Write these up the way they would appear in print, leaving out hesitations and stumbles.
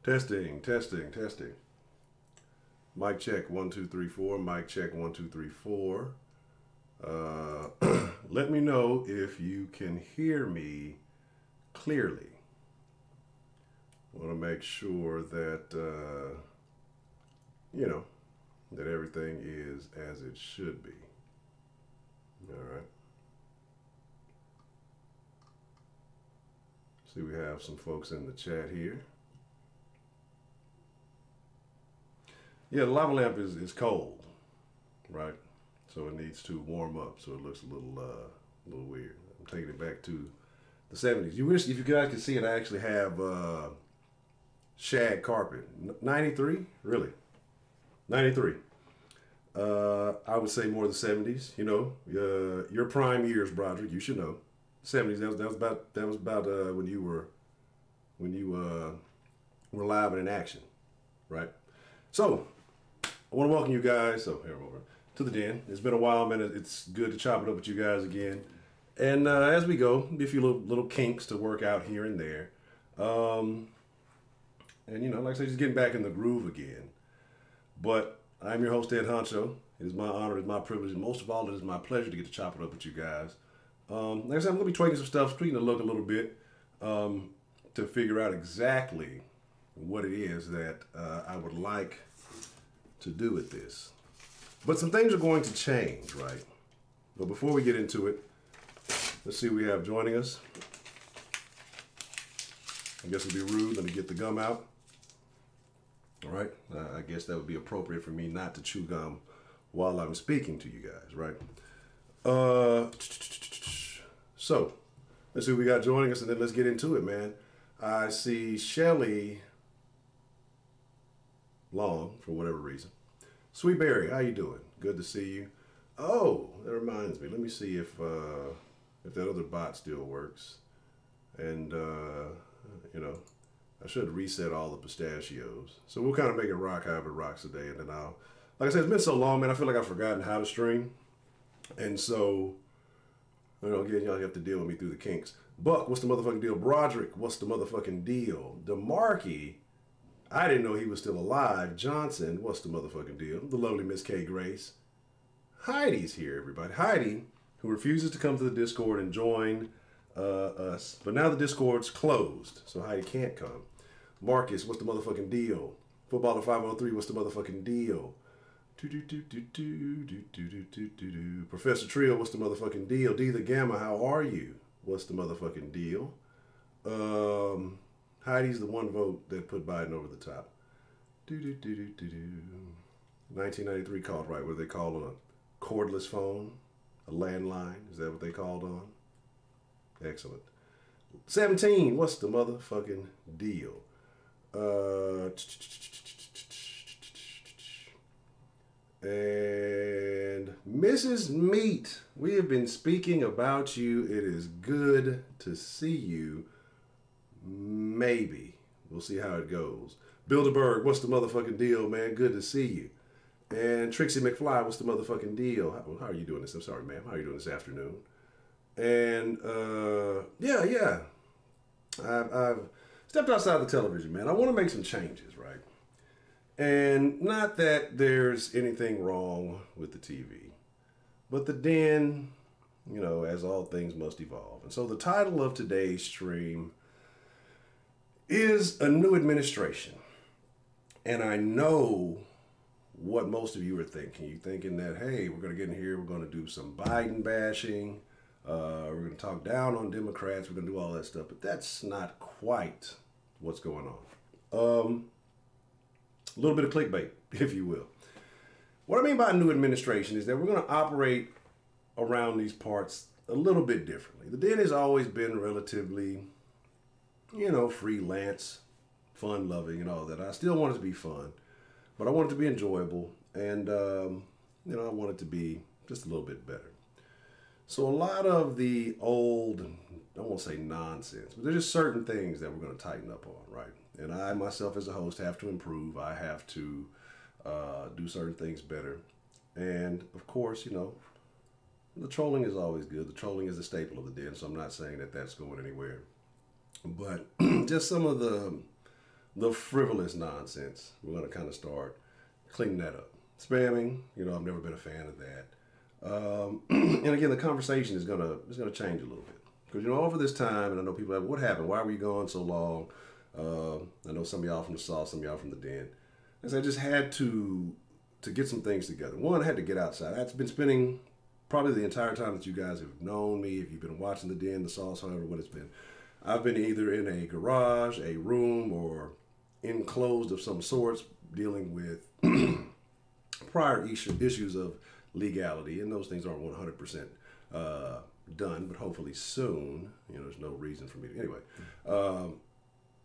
Testing, testing, testing. Mic check 1 2 3 4. Mic check 1 2 3 4. Let me know if you can hear me clearly. Want to make sure that that everything is as it should be. All right. See, we have some folks in the chat here. Yeah, the lava lamp is cold, right? So it needs to warm up, so it looks a little weird. I'm taking it back to the 70s. You wish, if you guys could see it, I actually have shag carpet. 93? Really? 93. I would say more the 70s. You know, your prime years, Broderick. You should know. 70s. That was about when you were live and in action, right? So I want to welcome you guys. So here I'm over to the den. It's been a while, man. It's good to chop it up with you guys again. And as we go, be a few little kinks to work out here and there. And like I said, just getting back in the groove again. But I'm your host, Ed Honcho. It is my honor, it is my privilege, and most of all, it is my pleasure to get to chop it up with you guys. Like I said, I'm going to be tweaking some stuff, tweaking the look a little bit to figure out exactly what it is that I would like to do with this. But some things are going to change, right? But before we get into it, let's see who we have joining us. I guess it'd be rude. Let me get the gum out. All right. I guess that would be appropriate for me not to chew gum while I'm speaking to you guys, right? So let's see who we got joining us, and then let's get into it, man. I see Shelly Long, for whatever reason. Sweet Berry, how you doing? Good to see you. Oh, that reminds me. Let me see if that other bot still works. And I should reset all the pistachios. So we'll kind of make it rock however it rocks today, and then like I said, it's been so long, man. I feel like I've forgotten how to stream, and so again, y'all have to deal with me through the kinks. Buck, what's the motherfucking deal? Broderick, what's the motherfucking deal? DeMarkey, I didn't know he was still alive. Johnson, what's the motherfucking deal? The lovely Miss K. Grace. Heidi's here, everybody. Heidi, who refuses to come to the Discord and join us. But now the Discord's closed, so Heidi can't come. Marcus, what's the motherfucking deal? Footballer 503, what's the motherfucking deal? Professor Trio, what's the motherfucking deal? D the Gamma, how are you? What's the motherfucking deal? Heidi's the one vote that put Biden over the top. 1993 called right. What do they call on a cordless phone? A landline? Is that what they called on? Excellent. 17, what's the motherfucking deal? And Mrs. Meat, we have been speaking about you. It is good to see you. Maybe. We'll see how it goes. Bilderberg, what's the motherfucking deal, man? Good to see you. And Trixie McFly, what's the motherfucking deal? How are you doing this? I'm sorry, ma'am. How are you doing this afternoon? And yeah. I've stepped outside the television, man. I want to make some changes, right? And not that there's anything wrong with the TV, but the den, as all things must evolve. And so the title of today's stream is A New Administration. And I know what most of you are thinking. You're thinking that, hey, we're going to get in here, we're going to do some Biden bashing, we're going to talk down on Democrats, we're going to do all that stuff. But that's not quite what's going on. A little bit of clickbait, if you will. What I mean by a new administration is that we're going to operate around these parts a little bit differently. The den has always been relatively, freelance, fun-loving and all that. I still want it to be fun, but I want it to be enjoyable, and, I want it to be just a little bit better. So a lot of the old, I won't say nonsense, but there's just certain things that we're going to tighten up on, right? And I, myself, as a host, have to improve. I have to do certain things better. And, of course, the trolling is always good. The trolling is a staple of the den, so I'm not saying that that's going anywhere. But just some of the the frivolous nonsense. We're going to kind of start cleaning that up. Spamming, I've never been a fan of that. And again, the conversation is gonna change a little bit because over this time, and I know people have, what happened? Why were you gone so long? I know some of y'all from the South, some of y'all from the Den. And so I just had to get some things together. One, I had to get outside. I've been spending probably the entire time that you guys have known me, if you've been watching the Den, the Sauce, however, what it's been. I've been either in a garage, a room, or enclosed of some sorts, dealing with prior issues of legality, and those things aren't 100% done, but hopefully soon. There's no reason for me to anyway.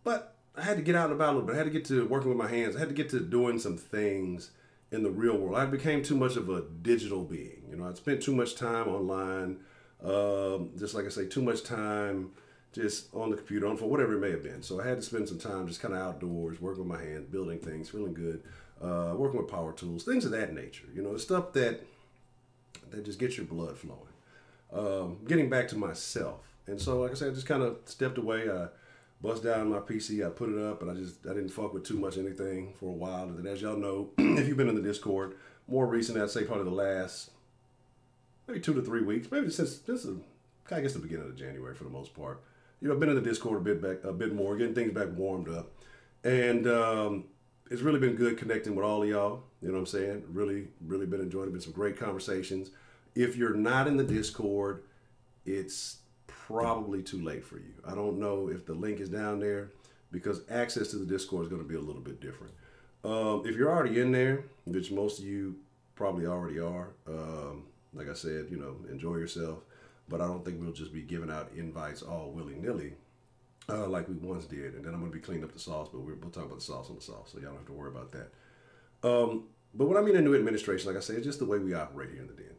But I had to get out and about a little bit. I had to get to working with my hands. I had to get to doing some things in the real world. I became too much of a digital being. I'd spent too much time online, just like I say, too much time just on the computer, on for whatever it may have been. So I had to spend some time just kind of outdoors, working with my hands, building things, feeling good, working with power tools, things of that nature. The stuff that just gets your blood flowing. Getting back to myself. And so, like I said, I just kind of stepped away. I bust down my PC, I put it up, and I didn't fuck with too much anything for a while. And then, as y'all know, if you've been in the Discord, more recent, I'd say probably the last maybe 2 to 3 weeks, maybe since I guess the beginning of January for the most part. I've been in the Discord a bit more, getting things back warmed up. And it's really been good connecting with all of y'all. You know what I'm saying? Really, really been enjoying it. Been some great conversations. If you're not in the Discord, it's probably too late for you. I don't know if the link is down there because access to the Discord is going to be a little bit different. If you're already in there, which most of you probably already are, like I said, enjoy yourself. But I don't think we'll just be giving out invites all willy-nilly like we once did. And then I'm going to be cleaning up the sauce, but we'll talk about the sauce on the sauce, so y'all don't have to worry about that. But what I mean in new administration, like I say, is just the way we operate here in the Den.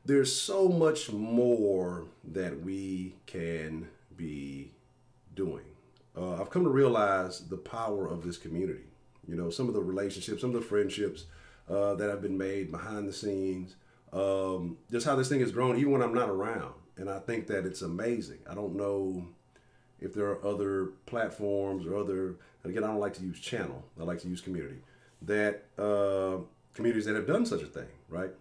There's so much more that we can be doing. I've come to realize the power of this community. Some of the relationships, some of the friendships that have been made behind the scenes, just how this thing has grown, even when I'm not around. And I think that it's amazing. I don't know if there are other platforms or and again, I don't like to use channel. I like to use community. That communities that have done such a thing, right?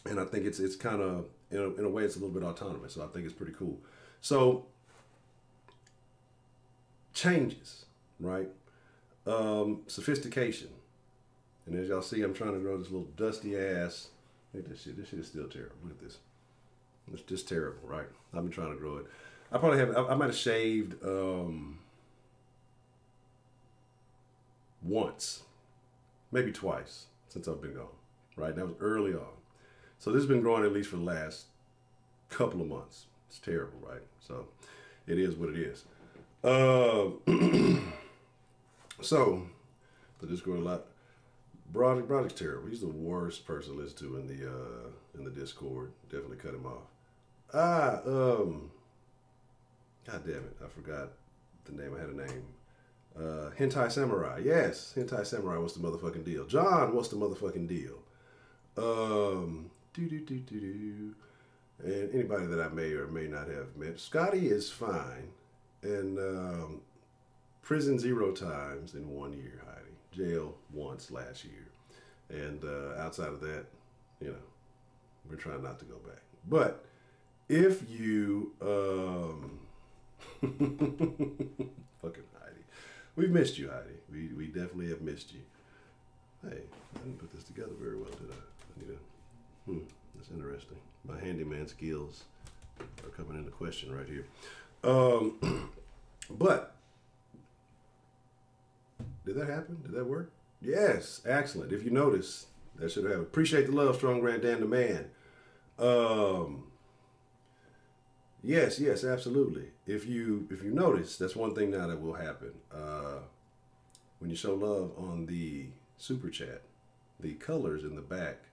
And I think it's kind of, in a way, it's a little bit autonomous. So I think it's pretty cool. So changes, right? Sophistication. And as y'all see, I'm trying to grow this little dusty ass. Look at this shit. This shit is still terrible. Look at this. It's just terrible, right? I've been trying to grow it. I might have shaved once, maybe twice since I've been gone, right? That was early on. So this has been growing at least for the last couple of months. It's terrible, right? So it is what it is. So the Discord a lot. Broderick's terrible. He's the worst person to listen to in the Discord. Definitely cut him off. God damn it, I forgot the name. I had a name. Hentai Samurai. Yes, Hentai Samurai. What's the motherfucking deal? John, what's the motherfucking deal? And anybody that I may or may not have met. Scotty is fine. And prison 0 times in 1 year, Heidi. Jail once last year. And outside of that, we're trying not to go back. But if you fucking Heidi. We've missed you, Heidi. We definitely have missed you. Hey, I didn't put this together very well, did I? I need that's interesting. My handyman skills are coming into question right here. But did that happen? Did that work? Yes, excellent. If you notice, that should have. Appreciate the love, Strong Grand Dan the Man. Yes, absolutely. If you notice, that's one thing now that will happen. When you show love on the super chat, the colors in the back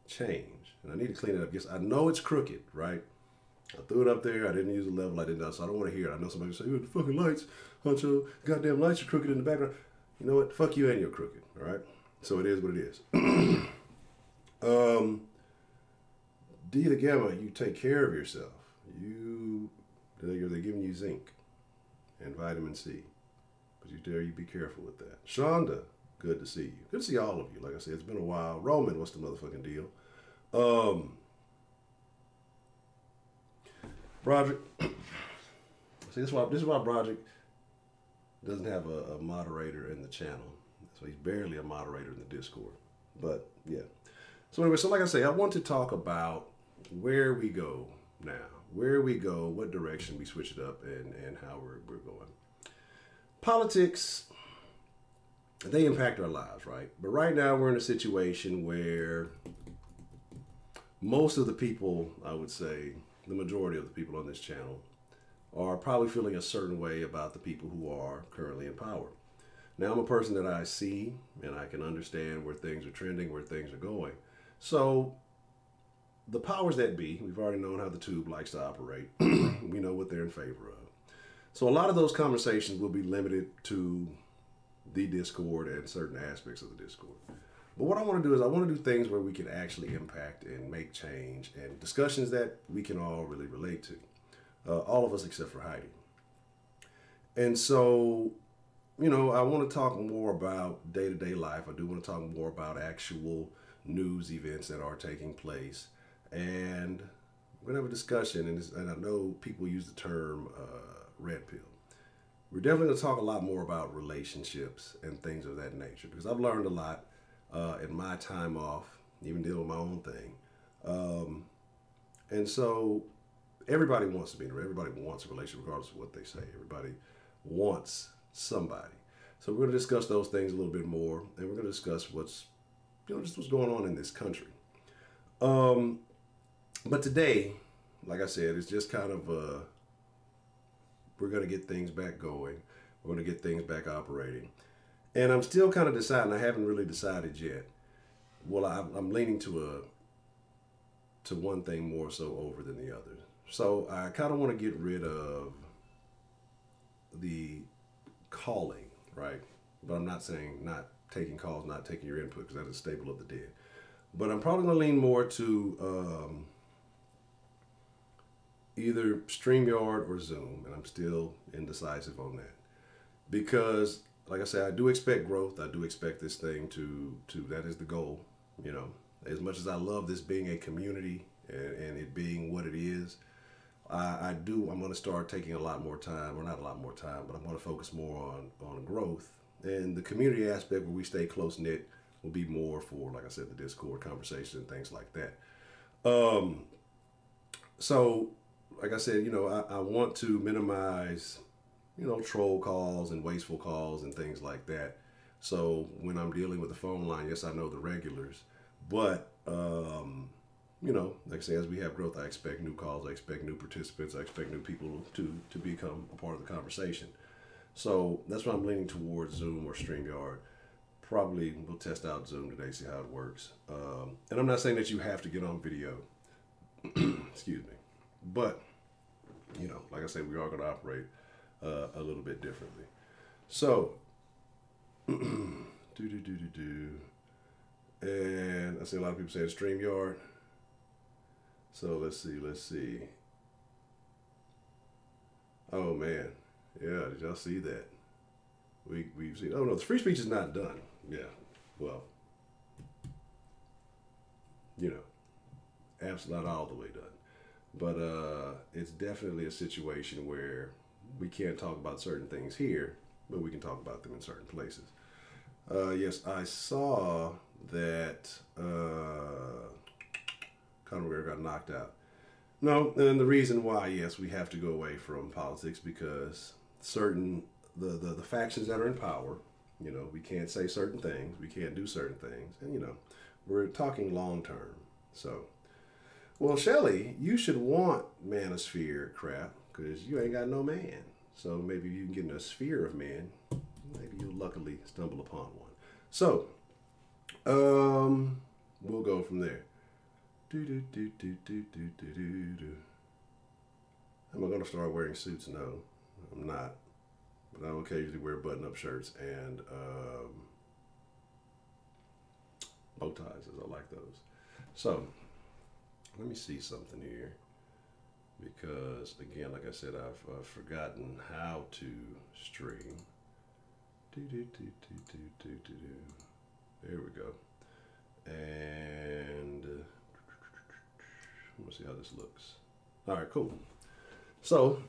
change, and I need to clean it up. Yes, I know it's crooked, right? I threw it up there. I didn't use a level. I didn't know, so I don't want to hear it. I know somebody will say, "The fucking lights, Huncho, goddamn lights are crooked in the background." You know what? Fuck you and you're crooked. All right. So it is what it is. D to Gamma, you take care of yourself. They're giving you zinc and vitamin C, You dare you be careful with that. Shonda, good to see you. Good to see all of you. Like I said, it's been a while. Roman, what's the motherfucking deal? Broderick, see, this is why Broderick doesn't have a moderator in the channel. So he's barely a moderator in the Discord. But yeah. So anyway, so like I say, I want to talk about where we go now. Where we go, what direction we switch it up, and how we're going. Politics, they impact our lives, right? But right now we're in a situation where most of the people, I would say, the majority of the people on this channel, are probably feeling a certain way about the people who are currently in power. Now, I'm a person that I see and I can understand where things are trending, where things are going. So the powers that be, we've already known how the tube likes to operate. We know what they're in favor of. So a lot of those conversations will be limited to the Discord and certain aspects of the Discord. But what I want to do is I want to do things where we can actually impact and make change, and discussions that we can all really relate to. All of us except for Heidi. And so, you know, I want to talk more about day-to-day life. I do want to talk more about actual news events that are taking place. And we're going to have a discussion, and I know people use the term red pill. We're definitely going to talk a lot more about relationships and things of that nature, because I've learned a lot in my time off, even dealing with my own thing. And so everybody wants to be in a, everybody wants a relationship regardless of what they say. Everybody wants somebody. So we're going to discuss those things a little bit more, and we're going to discuss what's, you know, just what's going on in this country. But today, like I said, it's just kind of, we're going to get things back going. We're going to get things back operating. And I'm still kind of deciding. I haven't really decided yet. Well, I'm leaning to one thing more so over than the other. So I kind of want to get rid of the calling, right? But I'm not saying not taking calls, not taking your input, because that's a staple of the dead. But I'm probably going to lean more to either StreamYard or Zoom, and I'm still indecisive on that. Because, like I said, I do expect growth. I do expect this thing to that is the goal, you know. As much as I love this being a community and it being what it is, I'm going to start taking a lot more time, or not a lot more time, but I'm going to focus more on growth. And the community aspect where we stay close-knit will be more for, like I said, the Discord conversation and things like that. So, like I said, you know, I want to minimize, you know, troll calls and wasteful calls and things like that. So when I'm dealing with the phone line, yes, I know the regulars, but, you know, like I say, as we have growth, I expect new calls, I expect new participants, I expect new people to become a part of the conversation. So that's why I'm leaning towards Zoom or StreamYard. Probably we'll test out Zoom today, see how it works. And I'm not saying that you have to get on video, excuse me, but, you know, like I said, we are going to operate a little bit differently. So, and I see a lot of people saying StreamYard. So let's see. Oh man, yeah, did y'all see that? We've seen, oh no, the free speech is not done. Yeah, well, you know, absolutely not all the way done. But it's definitely a situation where we can't talk about certain things here, but we can talk about them in certain places. Yes, I saw that Conor McGregor got knocked out. No, and the reason why, yes, we have to go away from politics, because certain, the factions that are in power, you know, we can't say certain things, we can't do certain things, and, you know, we're talking long term, so. Well, Shelly, you should want manosphere crap, because you ain't got no man. So maybe you can get in a sphere of men. Maybe you'll luckily stumble upon one. So, we'll go from there. Am I going to start wearing suits? No, I'm not. But I occasionally wear button-up shirts and bow ties, as I like those. So, let me see something here, because again, like I said, I've forgotten how to stream. There we go. And let's see how this looks. All right, cool. So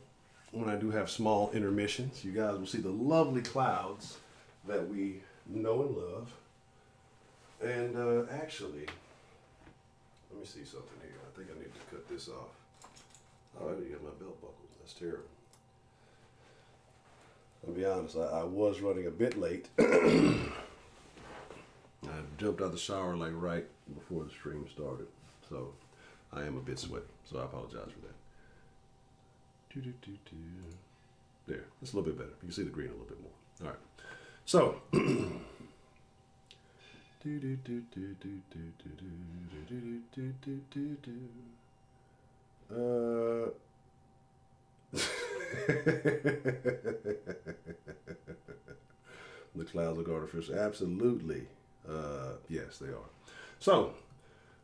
when I do have small intermissions, you guys will see the lovely clouds that we know and love. And actually, let me see something here. I think I need to cut this off. Oh, I didn't get my belt buckle. That's terrible. I'll be honest, I was running a bit late. I jumped out of the shower like right before the stream started. So I am a bit sweaty. So I apologize for that. There, that's a little bit better. You can see the green a little bit more. All right. So the clouds look artificial. Absolutely. Yes, they are. So,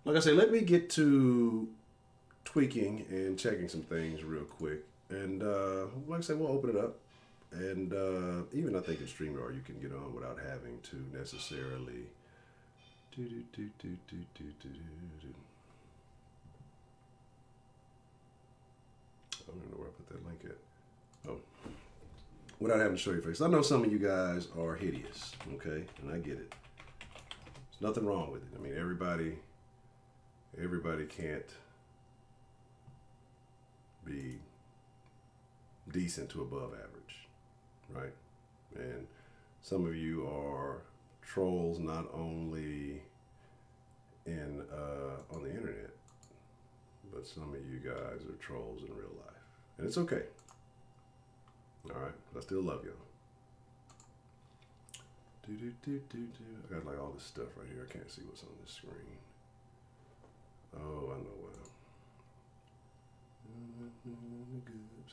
like I say, let me get to tweaking and checking some things real quick. And like I say, we'll open it up. And even I think in StreamYard you can get on without having to necessarily. I don't even know where I put that link at. Oh. Without having to show your face. I know some of you guys are hideous, okay? And I get it. There's nothing wrong with it. I mean, everybody can't be decent to above average, right? And some of you are trolls not only in on the internet, but some of you guys are trolls in real life. And it's okay. All right, I still love you. I got like all this stuff right here. I can't see what's on this screen. Oh, I know what.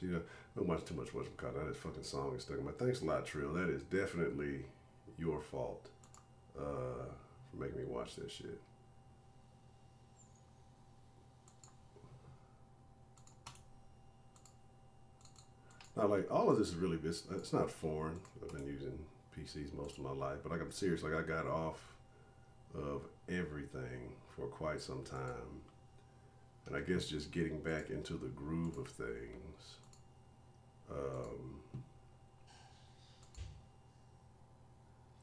See, I don't watch too much what's called. That fucking song is stuck in my. Thanks a lot, Trill. That is definitely your fault for making me watch that shit. Now, like, all of this is really, it's not foreign. I've been using PCs most of my life, but like, I'm serious. Like, I got off of everything for quite some time. And I guess just getting back into the groove of things.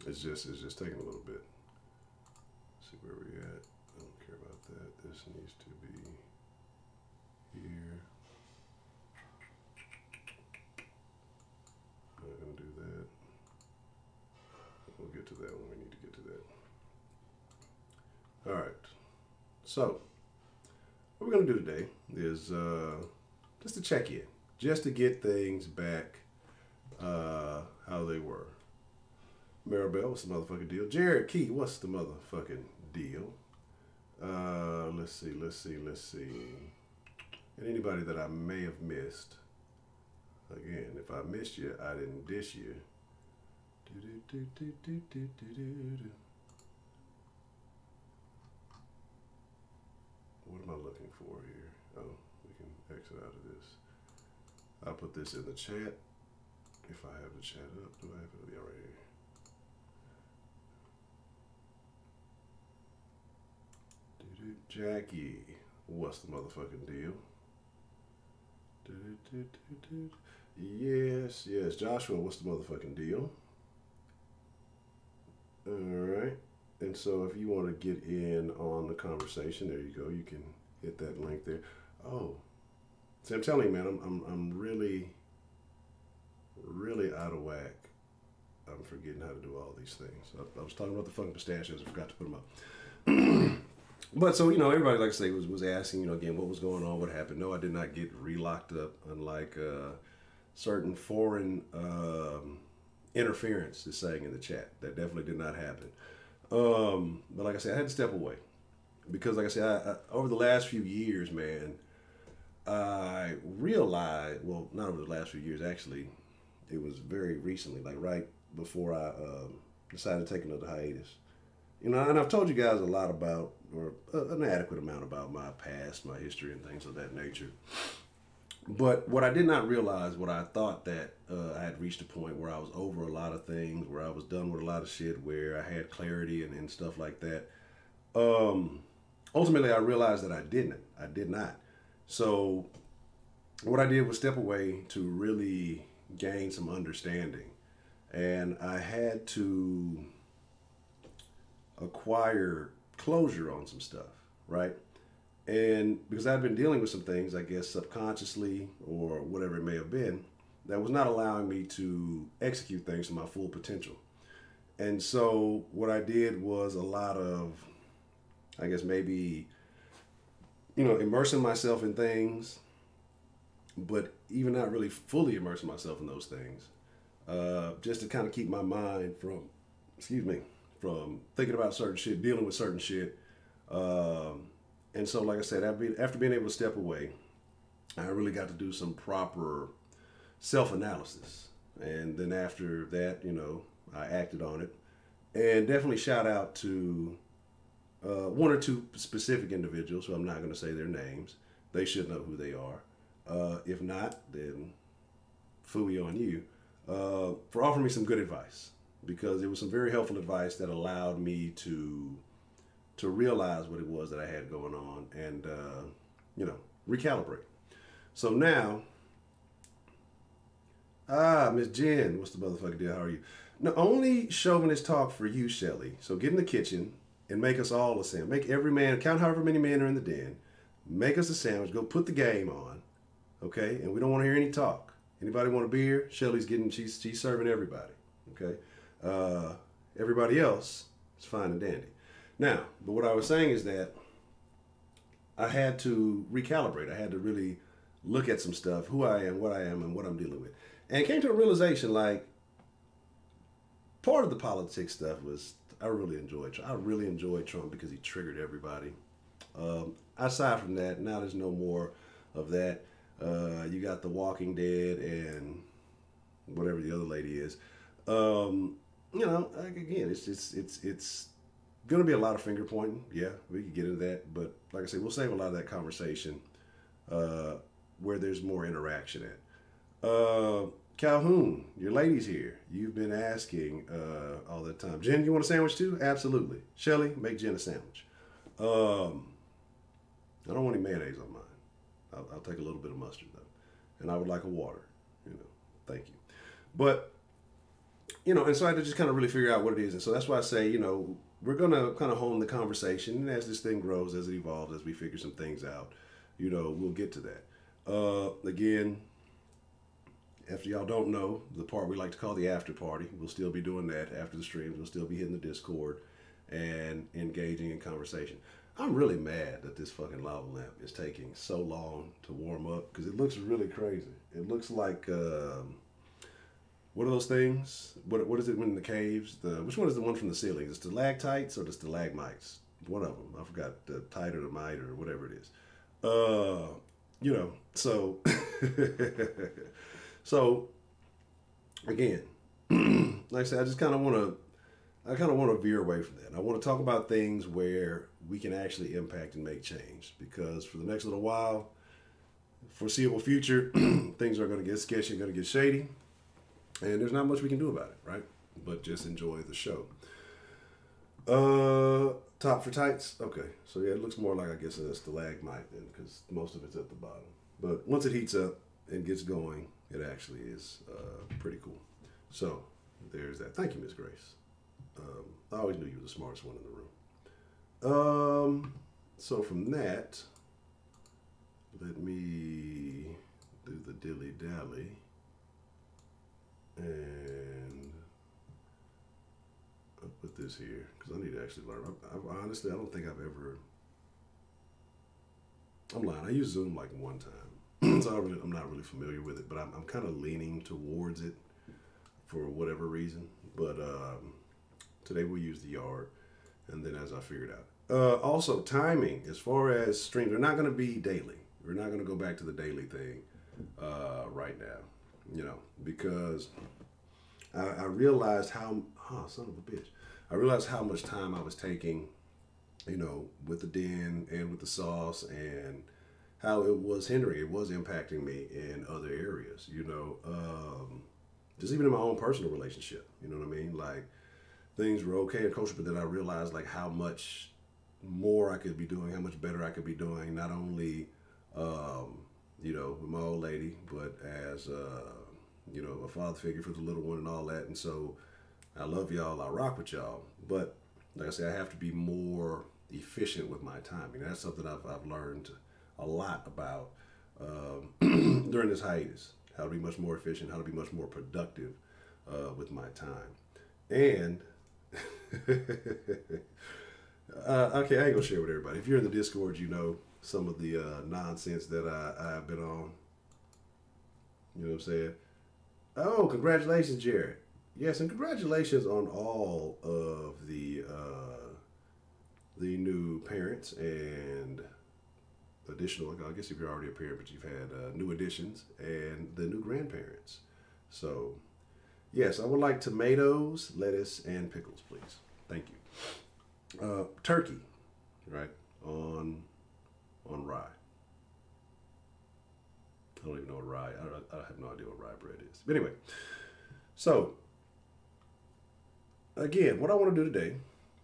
It's just taking a little bit. Let's see where we're at. I don't care about that. This needs to be here. Not gonna do that. We'll get to that when we need to get to that. All right. So what we're gonna do today is just to check in, just to get things back how they were. Maribel, what's the motherfucking deal? Jared Key, what's the motherfucking deal? Let's see. And anybody that I may have missed. Again, if I missed you, I didn't dish you. What am I looking for here? Oh, we can exit out of this. I'll put this in the chat. If I have the chat up, do I have it? Yeah, right here. Jackie, what's the motherfucking deal? Yes. Joshua, what's the motherfucking deal? All right. And so if you want to get in on the conversation, there you go. You can hit that link there. Oh, see, I'm telling you, man, I'm really out of whack. I'm forgetting how to do all these things. I was talking about the fucking pistachios. I forgot to put them up. But so, everybody, like I say, was asking, again, what was going on, what happened. No, I did not get re-locked up, unlike certain foreign interference is saying in the chat. That definitely did not happen. But like I said, I had to step away. Because like I said, I over the last few years, man, I realized, well, not over the last few years, actually, it was very recently, like right before I decided to take another hiatus. And I've told you guys a lot about, or an adequate amount about my past, my history, and things of that nature. But what I did not realize, what I thought that I had reached a point where I was over a lot of things, where I was done with a lot of shit, where I had clarity and stuff like that. Um, Ultimately, I realized that I didn't. I did not. So what I did was step away to really gain some understanding. And I had to acquire closure on some stuff, right? And because I'd been dealing with some things, I guess subconsciously or whatever it may have been, that was not allowing me to execute things to my full potential. And so what I did was a lot of, I guess maybe, immersing myself in things, but even not really fully immersing myself in those things, just to kind of keep my mind from, excuse me, from thinking about certain shit, dealing with certain shit. And so, like I said, after being able to step away, I really got to do some proper self-analysis. And then after that, I acted on it. And definitely shout out to one or two specific individuals, who I'm not going to say their names. They should know who they are. If not, then phooey on you, for offering me some good advice, because it was some very helpful advice that allowed me to realize what it was that I had going on and, recalibrate. So now, Miss Jen, what's the motherfucking deal? How are you? No, only chauvinist talk for you, Shelly. So get in the kitchen and make us all a sandwich. Make every man, count however many men are in the den, make us a sandwich, go put the game on, okay? And we don't want to hear any talk. Anybody want a beer? Shelly's she's serving everybody, okay? Everybody else is fine and dandy. Now, but what I was saying is that I had to recalibrate. I had to really look at some stuff, who I am, and what I'm dealing with. And came to a realization, like, part of the politics stuff was I really enjoyed Trump because he triggered everybody. Aside from that, now there's no more of that. You got The Walking Dead and whatever the other lady is. Like, again, it's going to be a lot of finger pointing. Yeah, we could get into that. But like I said, we'll save a lot of that conversation where there's more interaction at. Calhoun, your lady's here. You've been asking all the time. Jen, you want a sandwich too? Absolutely. Shelly, make Jen a sandwich. I don't want any mayonnaise on mine. I'll take a little bit of mustard though. And I would like a water. Thank you. But, and so I had to just kind of really figure out what it is. And so that's why I say, we're going to kind of hone the conversation. And as this thing grows, as it evolves, as we figure some things out, we'll get to that. Again, after y'all don't know, the part we like to call the after party, we'll still be doing that after the streams. We'll still be hitting the Discord and engaging in conversation. I'm really mad that this fucking lava lamp is taking so long to warm up because it looks really crazy. It looks like, what are those things? What is it when in the caves? Which one is the one from the ceiling? Is it stalactites or the stalagmites? One of them. I forgot, the tite or the mite or whatever it is. So... So, again, like I said, I kind of want to veer away from that. I want to talk about things where we can actually impact and make change, because for the next little while, foreseeable future, things are going to get sketchy, going to get shady, and there's not much we can do about it, right? But just enjoy the show. Top for tights. Okay, so yeah, it looks more like, I guess, a stalagmite then, because most of it's at the bottom. But once it heats up and gets going, it actually is pretty cool. So there's that. Thank you, Miss Grace. I always knew you were the smartest one in the room. So from that, let me do the dilly dally, and I'll put this here because I need to actually learn. Honestly, I don't think I've ever. I'm lying. I used Zoom like one time. So I'm not really familiar with it, but I'm kind of leaning towards it for whatever reason. But today we'll use the yard, and then as I figured out. Also, timing, as far as streams, they're not going to be daily. We're not going to go back to the daily thing right now, because I realized how, son of a bitch, I realized how much time I was taking, with the den and with the sauce and how it was hindering, it was impacting me in other areas, just even in my own personal relationship, you know what I mean? Like things were okay and kosher, but then I realized like how much more I could be doing, how much better I could be doing, not only, with my old lady, but as, a father figure for the little one and all that. And so I love y'all, I rock with y'all, but like I said, I have to be more efficient with my timing. That's something I've learned a lot about during this hiatus. How to be much more efficient, how to be much more productive with my time. And okay, I ain't gonna share with everybody. If you're in the Discord, you know some of the nonsense that I've been on. You know what I'm saying? Oh, congratulations, Jared. Yes, and congratulations on all of the new parents and additional. I guess if you're already a parent, but you've had new additions and the new grandparents. So, yes, I would like tomatoes, lettuce, and pickles, please. Thank you. Turkey, right, on rye. I don't even know what rye. I have no idea what rye bread is. But anyway, so again, what I want to do today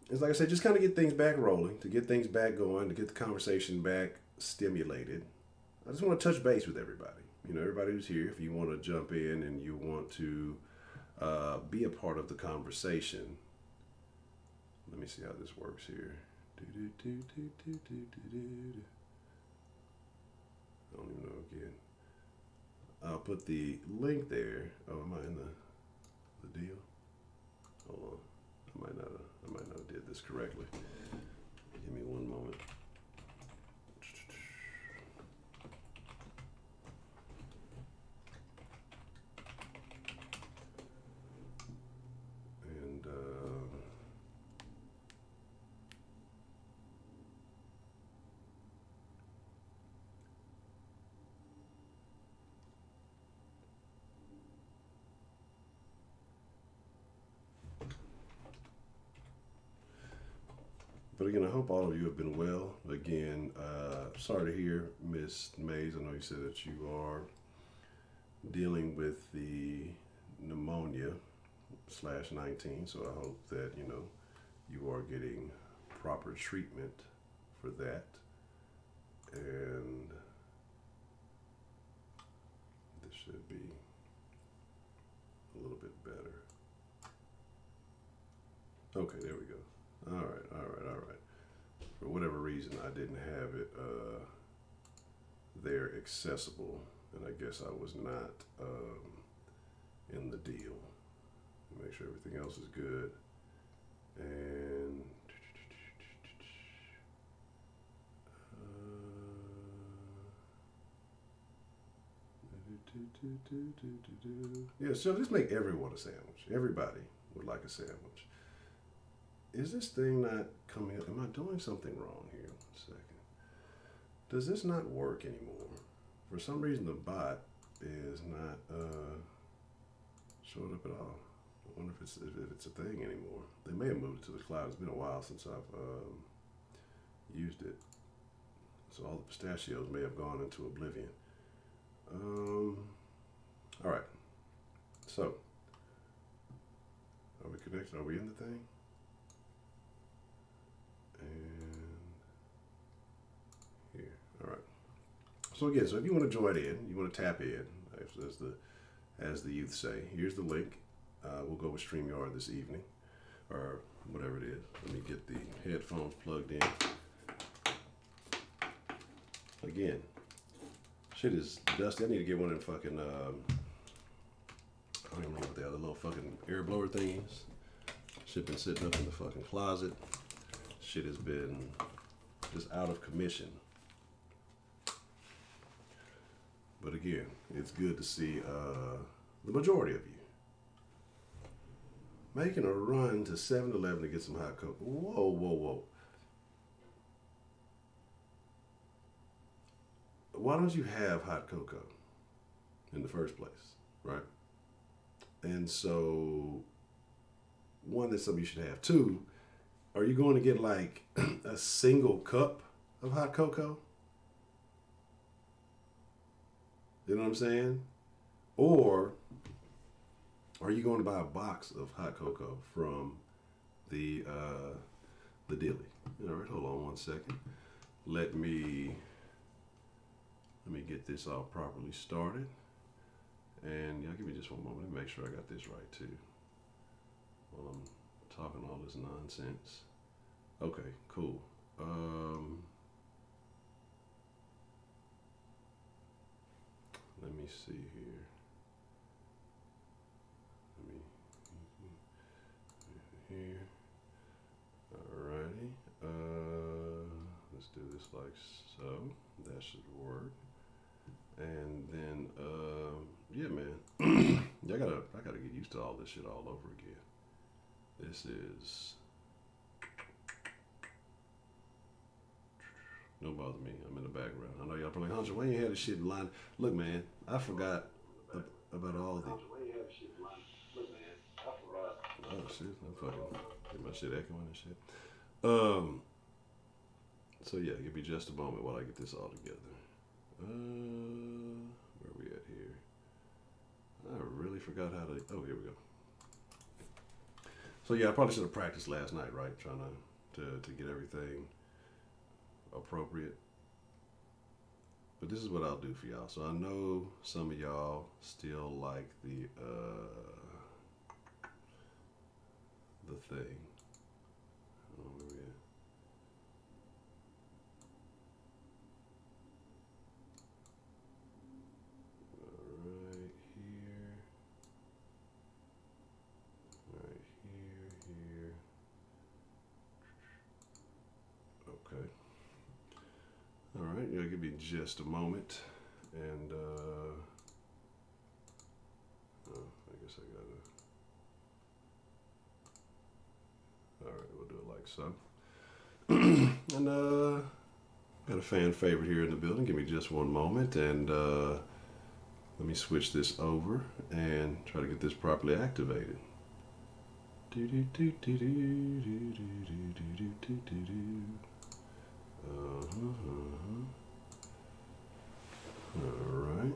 is, like I said, just kind of get things back rolling, to get things back going, to get the conversation back stimulated. I just want to touch base with everybody. Everybody who's here, if you want to jump in and you want to be a part of the conversation. Let me see how this works here. I don't even know again. I'll put the link there. Oh, am I in the deal? Hold on. I might not have did this correctly. Give me one moment. And but again, I hope all of you have been well. Again, sorry to hear, Miss Mays. I know you said that you are dealing with the pneumonia /19. So I hope that you are getting proper treatment for that, and this should be a little bit better. Okay, there we go. All right. For whatever reason, I didn't have it there accessible, and I guess I was not in the deal. Make sure everything else is good. And yeah, so just make everyone a sandwich. Everybody would like a sandwich. Is this thing not coming up? Am I doing something wrong here? 1 second. Does this not work anymore? For some reason, the bot is not showing up at all. I wonder if it's a thing anymore. They may have moved it to the cloud. It's been a while since I've used it. So all the pistachios may have gone into oblivion. All right. So, are we connected? Are we in the thing? And here. All right. So again, if you want to join in, you want to tap in, as the youth say, here's the link. We'll go with StreamYard this evening, or whatever it is. Let me get the headphones plugged in. Again, shit is dusty. I need to get one of them fucking, I don't even know what they are, the little fucking air blower things. Shit been sitting up in the fucking closet. Shit has been just out of commission. But again, it's good to see the majority of you making a run to 7-Eleven to get some hot cocoa. Whoa. Why don't you have hot cocoa in the first place, right? And so, one, that's something you should have. Two, are you going to get like a single cup of hot cocoa? You know what I'm saying? Or are you going to buy a box of hot cocoa from the dilly? All right, hold on one second. Let me let me get this all properly started. And y'all give me just one moment. Let me make sure I got this right too. While I'm talking all this nonsense. Okay, cool. Let me see here. Let me here. Alrighty. Let's do this like so. That should work. And then, yeah, man. I gotta get used to all this shit all over again. This is. Don't bother me. I'm in the background. I know y'all probably like, Hunter, why you had this shit in line? Look, man, I forgot about all the. Oh shit! I'm fucking get my shit echoing and shit. Um. So yeah, give me just a moment while I get this all together. Where are we at here? I really forgot how to. Oh, here we go. So yeah, I probably should have practiced last night, right? Trying to get everything appropriate. But this is what I'll do for y'all. So I know some of y'all still like the thing. Oh, where we at? Right here. Right here. Okay. All right. Yeah, give me just a moment, and oh, I guess I gotta. All right, we'll do it like so. And got a fan favorite here in the building. Give me just one moment, and let me switch this over and try to get this properly activated. All right.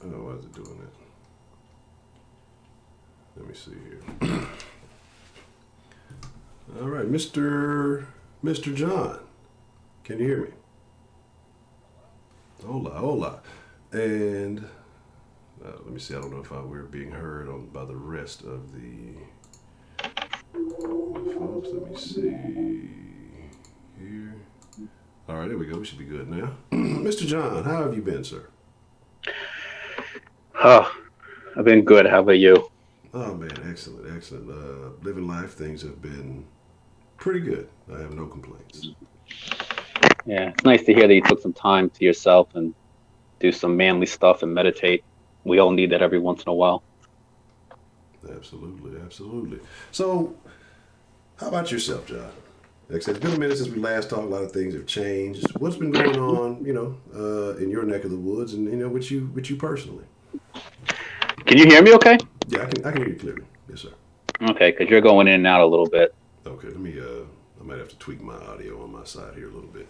Oh, why is it doing that? Let me see here. All right, Mr. John, can you hear me? Hola, hola. And let me see. I don't know if we're being heard by the rest of the folks. Let me see here. All right, there we go. We should be good now. Mr. John, how have you been, sir? Oh, I've been good. How about you? Oh man, excellent, excellent. Living life, things have been pretty good. I have no complaints. Yeah, it's nice to hear that you took some time to yourself and do some manly stuff and meditate. We all need that every once in a while. Absolutely, absolutely. So, how about yourself, John? Like I said, it's been a minute since we last talked. A lot of things have changed. What's been going on, in your neck of the woods, and with you personally? Can you hear me okay? Yeah, I can hear you clearly. Yes, sir. Okay, because you're going in and out a little bit. Okay, let me. I might have to tweak my audio on my side here a little bit.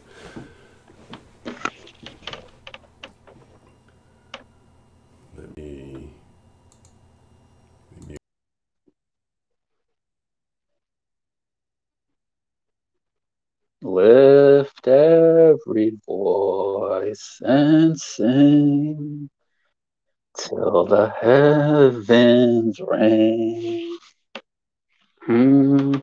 Let me. Let me Lift every voice and sing till the heavens ring. Hmm.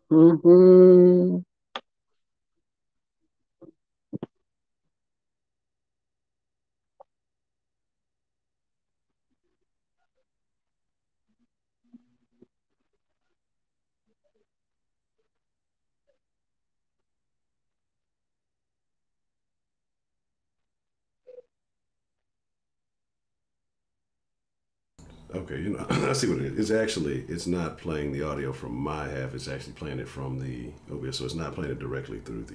Okay, I see what it is. It's not playing the audio from my half. It's actually playing it from the. Okay, so it's not playing it directly through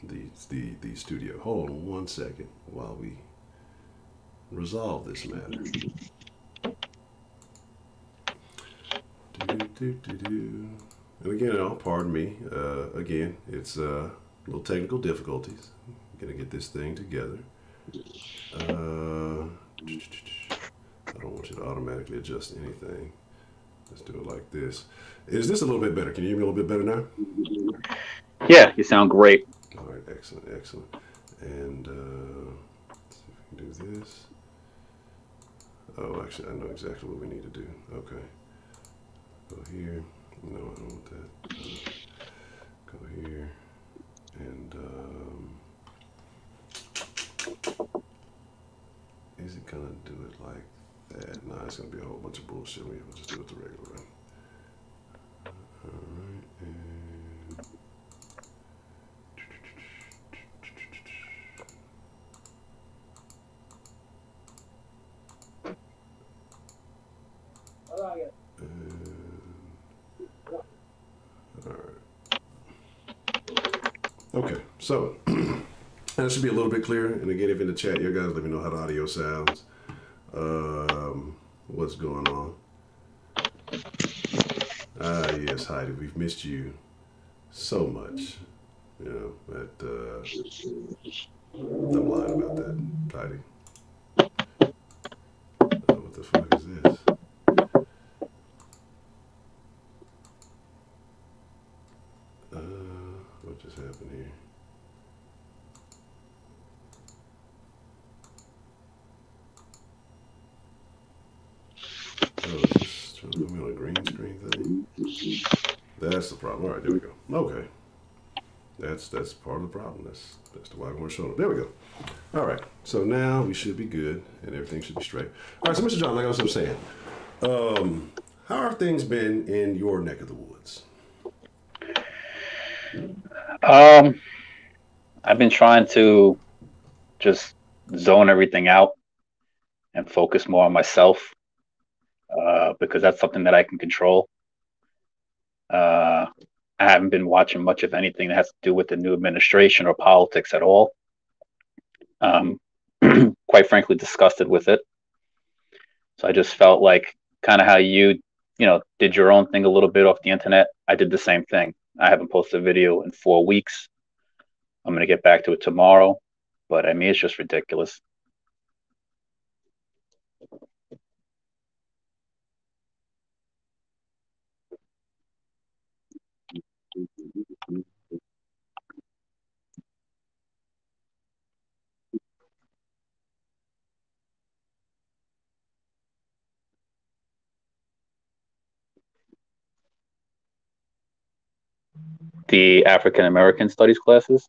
the studio. Hold on one second while we resolve this matter. Do, do, do, do. And again, pardon me. Again, it's little technical difficulties. I'm gonna get this thing together. Uh, I don't want you to automatically adjust anything. Let's do it like this. Is this a little bit better? Can you hear me a little bit better now? Yeah, you sound great. All right, excellent, excellent. And let's see if we can do this. Oh, actually, I know exactly what we need to do. Okay, go here. No, I don't want that. Go here, and is it gonna do it like that? Nah, it's gonna be a whole bunch of bullshit. We'll just do it the regular way. All right, and all right. Okay, so that should be a little bit clearer. And again, if in the chat, you guys let me know how the audio sounds. What's going on? Ah, yes, Heidi, we've missed you so much. You know, but I'm lying about that, Heidi. What the fuck is this? What just happened here? Oh, it's just trying to put me on a green screen thing. That's the problem. All right, there we go. Okay, that's part of the problem. That's the Waghorn shoulder. There we go. All right, so now we should be good and everything should be straight. All right, so Mr. John, like I was saying, how have things been in your neck of the woods? I've been trying to just zone everything out and focus more on myself, because that's something that I can control. I haven't been watching much of anything that has to do with the new administration or politics at all. Um, quite frankly, disgusted with it. So I just felt like kind of how you did your own thing a little bit off the internet. I did the same thing. I haven't posted a video in 4 weeks. I'm going to get back to it tomorrow. But I mean, it's just ridiculous. The African American studies classes.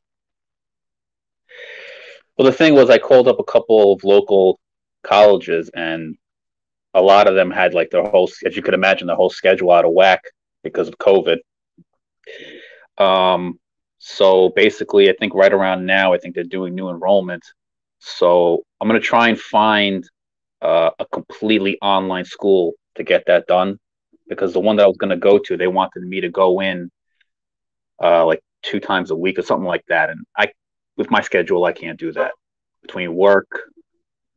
Well, the thing was, I called up a couple of local colleges, and a lot of them had like their whole, as you could imagine, the whole schedule out of whack because of COVID. Um, so basically, I think right around now, I think they're doing new enrollment. So I'm going to try and find a completely online school to get that done, because the one that I was going to go to, they wanted me to go in like 2 times a week or something like that. And with my schedule, I can't do that. Between work,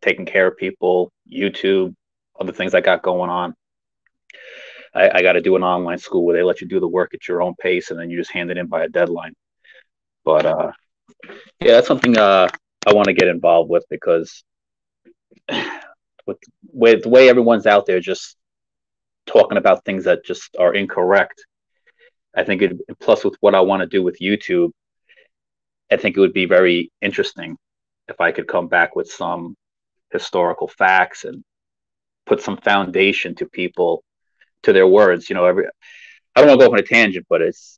taking care of people, YouTube, other things I got going on, I got to do an online school where they let you do the work at your own pace and then you just hand it in by a deadline. But yeah, that's something I want to get involved with, because with the way everyone's out there just talking about things that just are incorrect, I think plus with what I want to do with YouTube, I think it would be very interesting if I could come back with some historical facts and put some foundation to people, to their words. I don't want to go off on a tangent, but it's,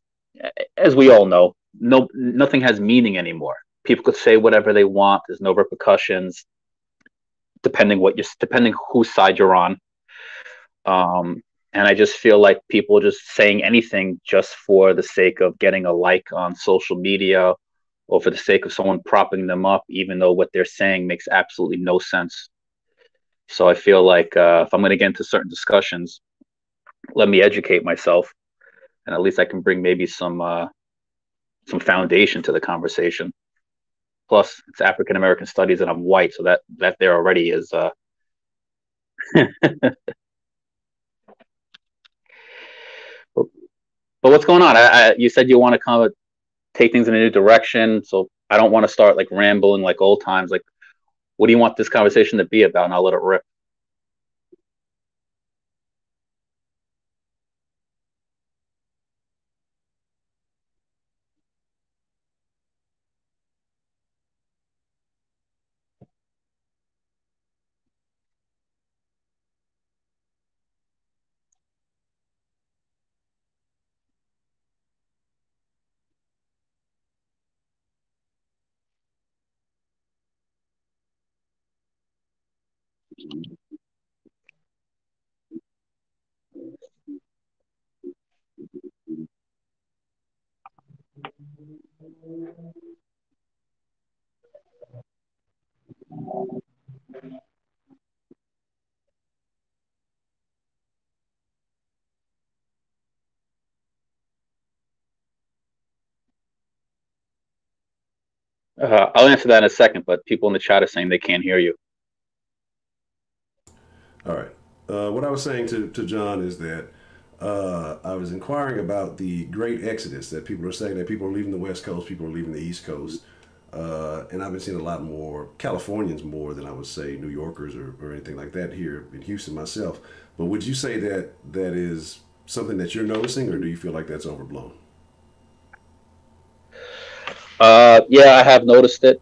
as we all know, nothing has meaning anymore. People could say whatever they want. There's no repercussions, depending whose side you're on. And I just feel like people just saying anything just for the sake of getting a like on social media, or for the sake of someone propping them up, even though what they're saying makes absolutely no sense. So I feel like if I'm going to get into certain discussions, let me educate myself, and at least I can bring maybe some foundation to the conversation. Plus, it's African American studies, and I'm white, so that there already is. But what's going on? You said you want to come take things in a new direction. So I don't want to start like rambling like old times. Like, what do you want this conversation to be about? And I'll let it rip. I'll answer that in a second, but people in the chat are saying they can't hear you. All right. What I was saying to John is that I was inquiring about the great exodus that people are saying that people are leaving the West Coast, people are leaving the East Coast. And I've been seeing a lot more Californians more than I would say New Yorkers or anything like that here in Houston myself. But would you say that that is something that you're noticing, or do you feel like that's overblown? Yeah, I have noticed it.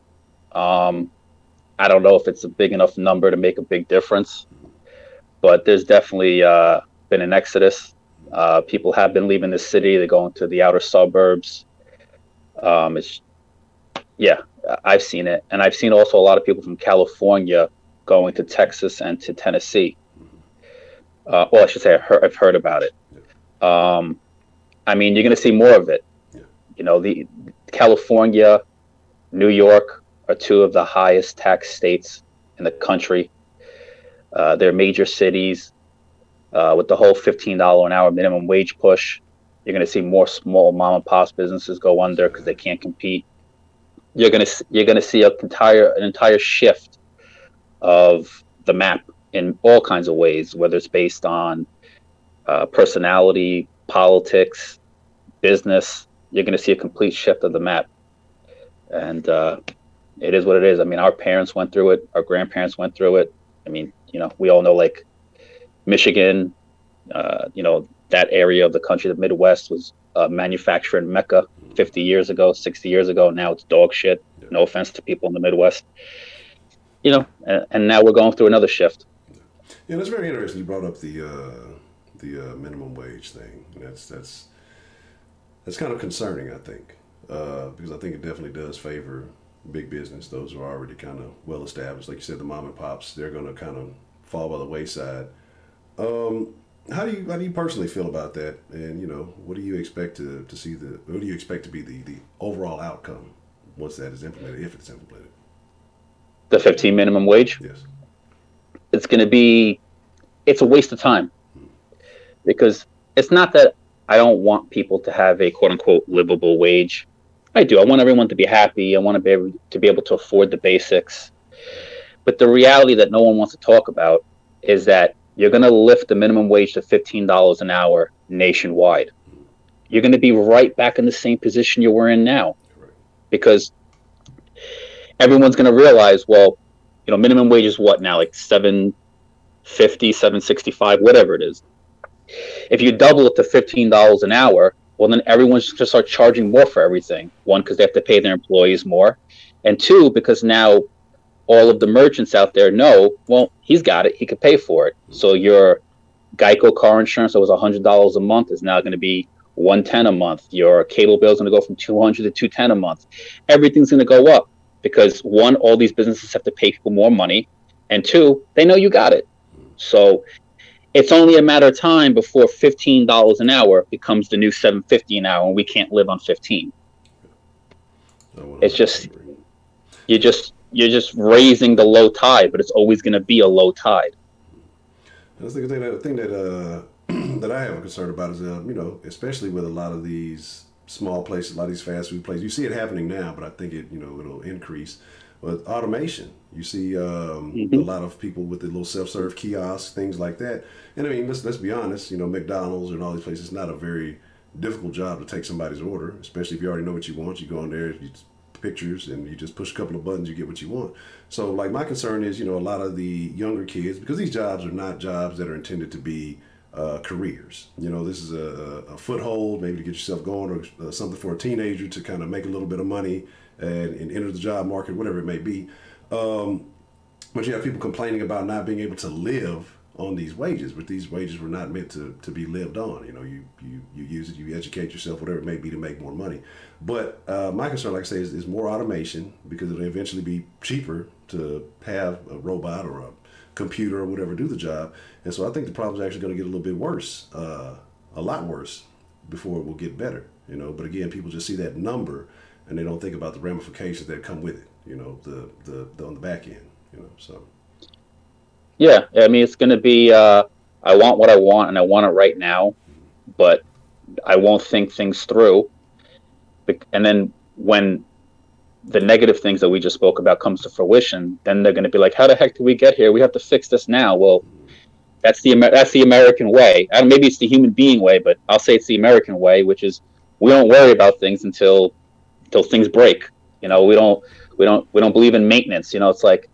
Um, I don't know if it's a big enough number to make a big difference, but there's definitely been an exodus. People have been leaving the city; they're going to the outer suburbs. It's Yeah, I've seen it, and I've seen also a lot of people from California going to Texas and to Tennessee. Well, I should say I've heard about it. Yeah. Um, I mean, you're going to see more of it. Yeah. The California, New York are two of the highest tax states in the country. They're major cities. With the whole $15 an hour minimum wage push, you're going to see more small mom and pop businesses go under because they can't compete. You're gonna see an entire shift of the map in all kinds of ways, whether it's based on personality, politics, business. You're going to see a complete shift of the map, and it is what it is. I mean, our parents went through it, our grandparents went through it. I mean, we all know like Michigan, that area of the country, the Midwest was a manufacturing mecca 50 years ago, 60 years ago. Now it's dog shit. Yeah. No offense to people in the Midwest, and now we're going through another shift. Yeah, that's very interesting. You brought up the minimum wage thing. That's kind of concerning, I think, because I think it definitely does favor big business. Those who are already kind of well established, like you said, the mom and pops, they're going to kind of fall by the wayside. Um, how do you personally feel about that? And what do you expect to see what do you expect to be the overall outcome once that is implemented, if it's implemented? The 15 minimum wage, Yes. it's going to be, it's a waste of time because it's not that I don't want people to have a quote unquote livable wage. I do. I want everyone to be happy. I want to be able to afford the basics. But the reality that no one wants to talk about is that you're going to lift the minimum wage to $15 an hour nationwide. You're going to be right back in the same position you were in now Correct. because everyone's going to realize, well, minimum wage is what now, like 750, 765, whatever it is. If you double it to $15 an hour, well, then everyone's just start charging more for everything. One, because they have to pay their employees more, and two, because now all of the merchants out there know, well, he's got it, he could pay for it. So your Geico car insurance that was $100 a month is now going to be 110 a month. Your cable bill is going to go from 200 to 210 a month. Everything's going to go up because one, all these businesses have to pay people more money, and two, they know you got it. So it's only a matter of time before $15 an hour becomes the new 750 an hour, and we can't live on 15. I It's 100% just agree. you're just raising the low tide, but it's always going to be a low tide. And I think the thing that that I have a concern about is especially with a lot of these small places, a lot of these fast food places. You see it happening now, but I think it'll increase with automation. You see a Mm-hmm. lot of people with the little self-serve kiosks, things like that. And I mean, let's be honest. McDonald's and all these places, not a very difficult job to take somebody's order, especially if you already know what you want. You go in there, you pictures, and you just push a couple of buttons, you get what you want. So, like, my concern is, a lot of the younger kids, because these jobs are not jobs that are intended to be careers. This is a foothold, maybe to get yourself going, or something for a teenager to kind of make a little bit of money and enter the job market, whatever it may be. But you have people complaining about not being able to live on these wages, but these wages were not meant to be lived on. You use it, you educate yourself, whatever it may be, to make more money. But my concern, like I say, is more automation, because it'll eventually be cheaper to have a robot or a computer or whatever do the job. And so I think the problem is actually going to get a little bit worse, a lot worse, before it will get better. But again, people just see that number and they don't think about the ramifications that come with it. The on the back end. So. Yeah, I mean, it's going to be, I want what I want and I want it right now, but I won't think things through. And then when the negative things that we just spoke about comes to fruition, then they're going to be like, how the heck did we get here? We have to fix this now. Well, that's the American way. Maybe it's the human being way, but I'll say it's the American way, which is we don't worry about things until things break. We don't believe in maintenance. It's like,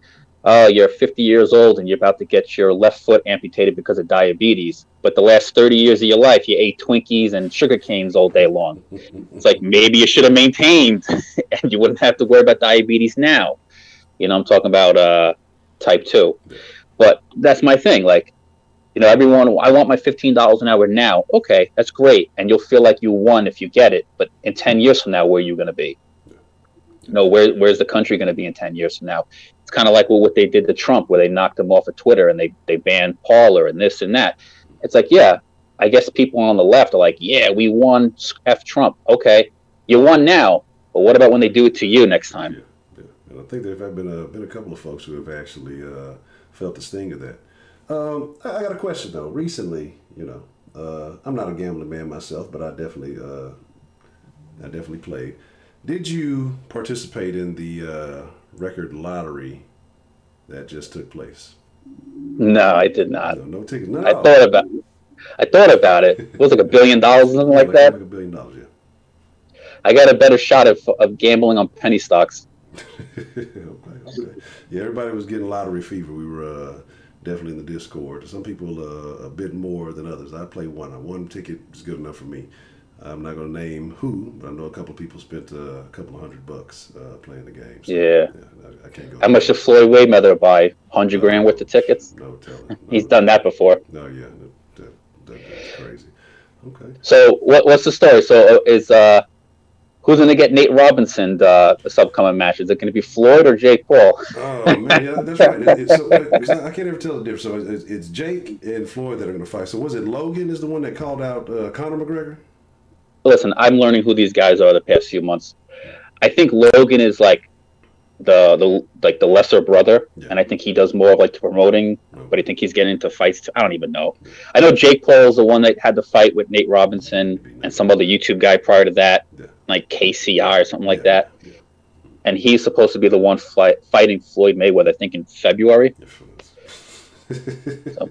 you're 50 years old and you're about to get your left foot amputated because of diabetes. But the last 30 years of your life, you ate Twinkies and sugar canes all day long. It's like, maybe you should have maintained and you wouldn't have to worry about diabetes now. I'm talking about type 2. But that's my thing. Like, everyone, I want my $15 an hour now. Okay, that's great. And you'll feel like you won if you get it. But in 10 years from now, where are you going to be? Where's the country going to be in 10 years from now? It's kind of like what they did to Trump, where they knocked him off of Twitter and they banned Parler and this and that. It's like, yeah, I guess people on the left are like, yeah, we won, F Trump. Okay, you won now, but what about when they do it to you next time? Yeah. And I think there have been a couple of folks who have actually felt the sting of that. I got a question though. Recently, I'm not a gambling man myself, but I definitely played. Did you participate in the record lottery that just took place? No, I did not. No tickets. No. I thought about it. It was like $1 billion or something like that. Like $1 billion, yeah. I got a better shot of gambling on penny stocks. Okay. Yeah, everybody was getting lottery fever. We were definitely in the Discord. Some people a bit more than others. I played one. One ticket is good enough for me. I'm not going to name who, but I know a couple of people spent a couple of $100 playing the game. So, yeah. I can't go. How much did Floyd Mayweather buy? $100,000 worth of tickets? No telling. No. He's done that before. No, yeah. That's crazy. Okay. So what's the story? So is who's going to get Nate Robinson this upcoming match? Is it going to be Floyd or Jake Paul? Oh, man, yeah, that's right. I can't ever tell the difference. So it's Jake and Floyd that are going to fight. So was it Logan is the one that called out Conor McGregor? Listen, I'm learning who these guys are the past few months. I think Logan is like the lesser brother, yeah. And I think he does more of like the promoting, but I think he's getting into fights too. I don't even know. I know Jake Paul is the one that had the fight with Nate Robinson and some other YouTube guy prior to that, like KCI or something like that. Yeah. And he's supposed to be the one fighting Floyd Mayweather, I think, in February. So.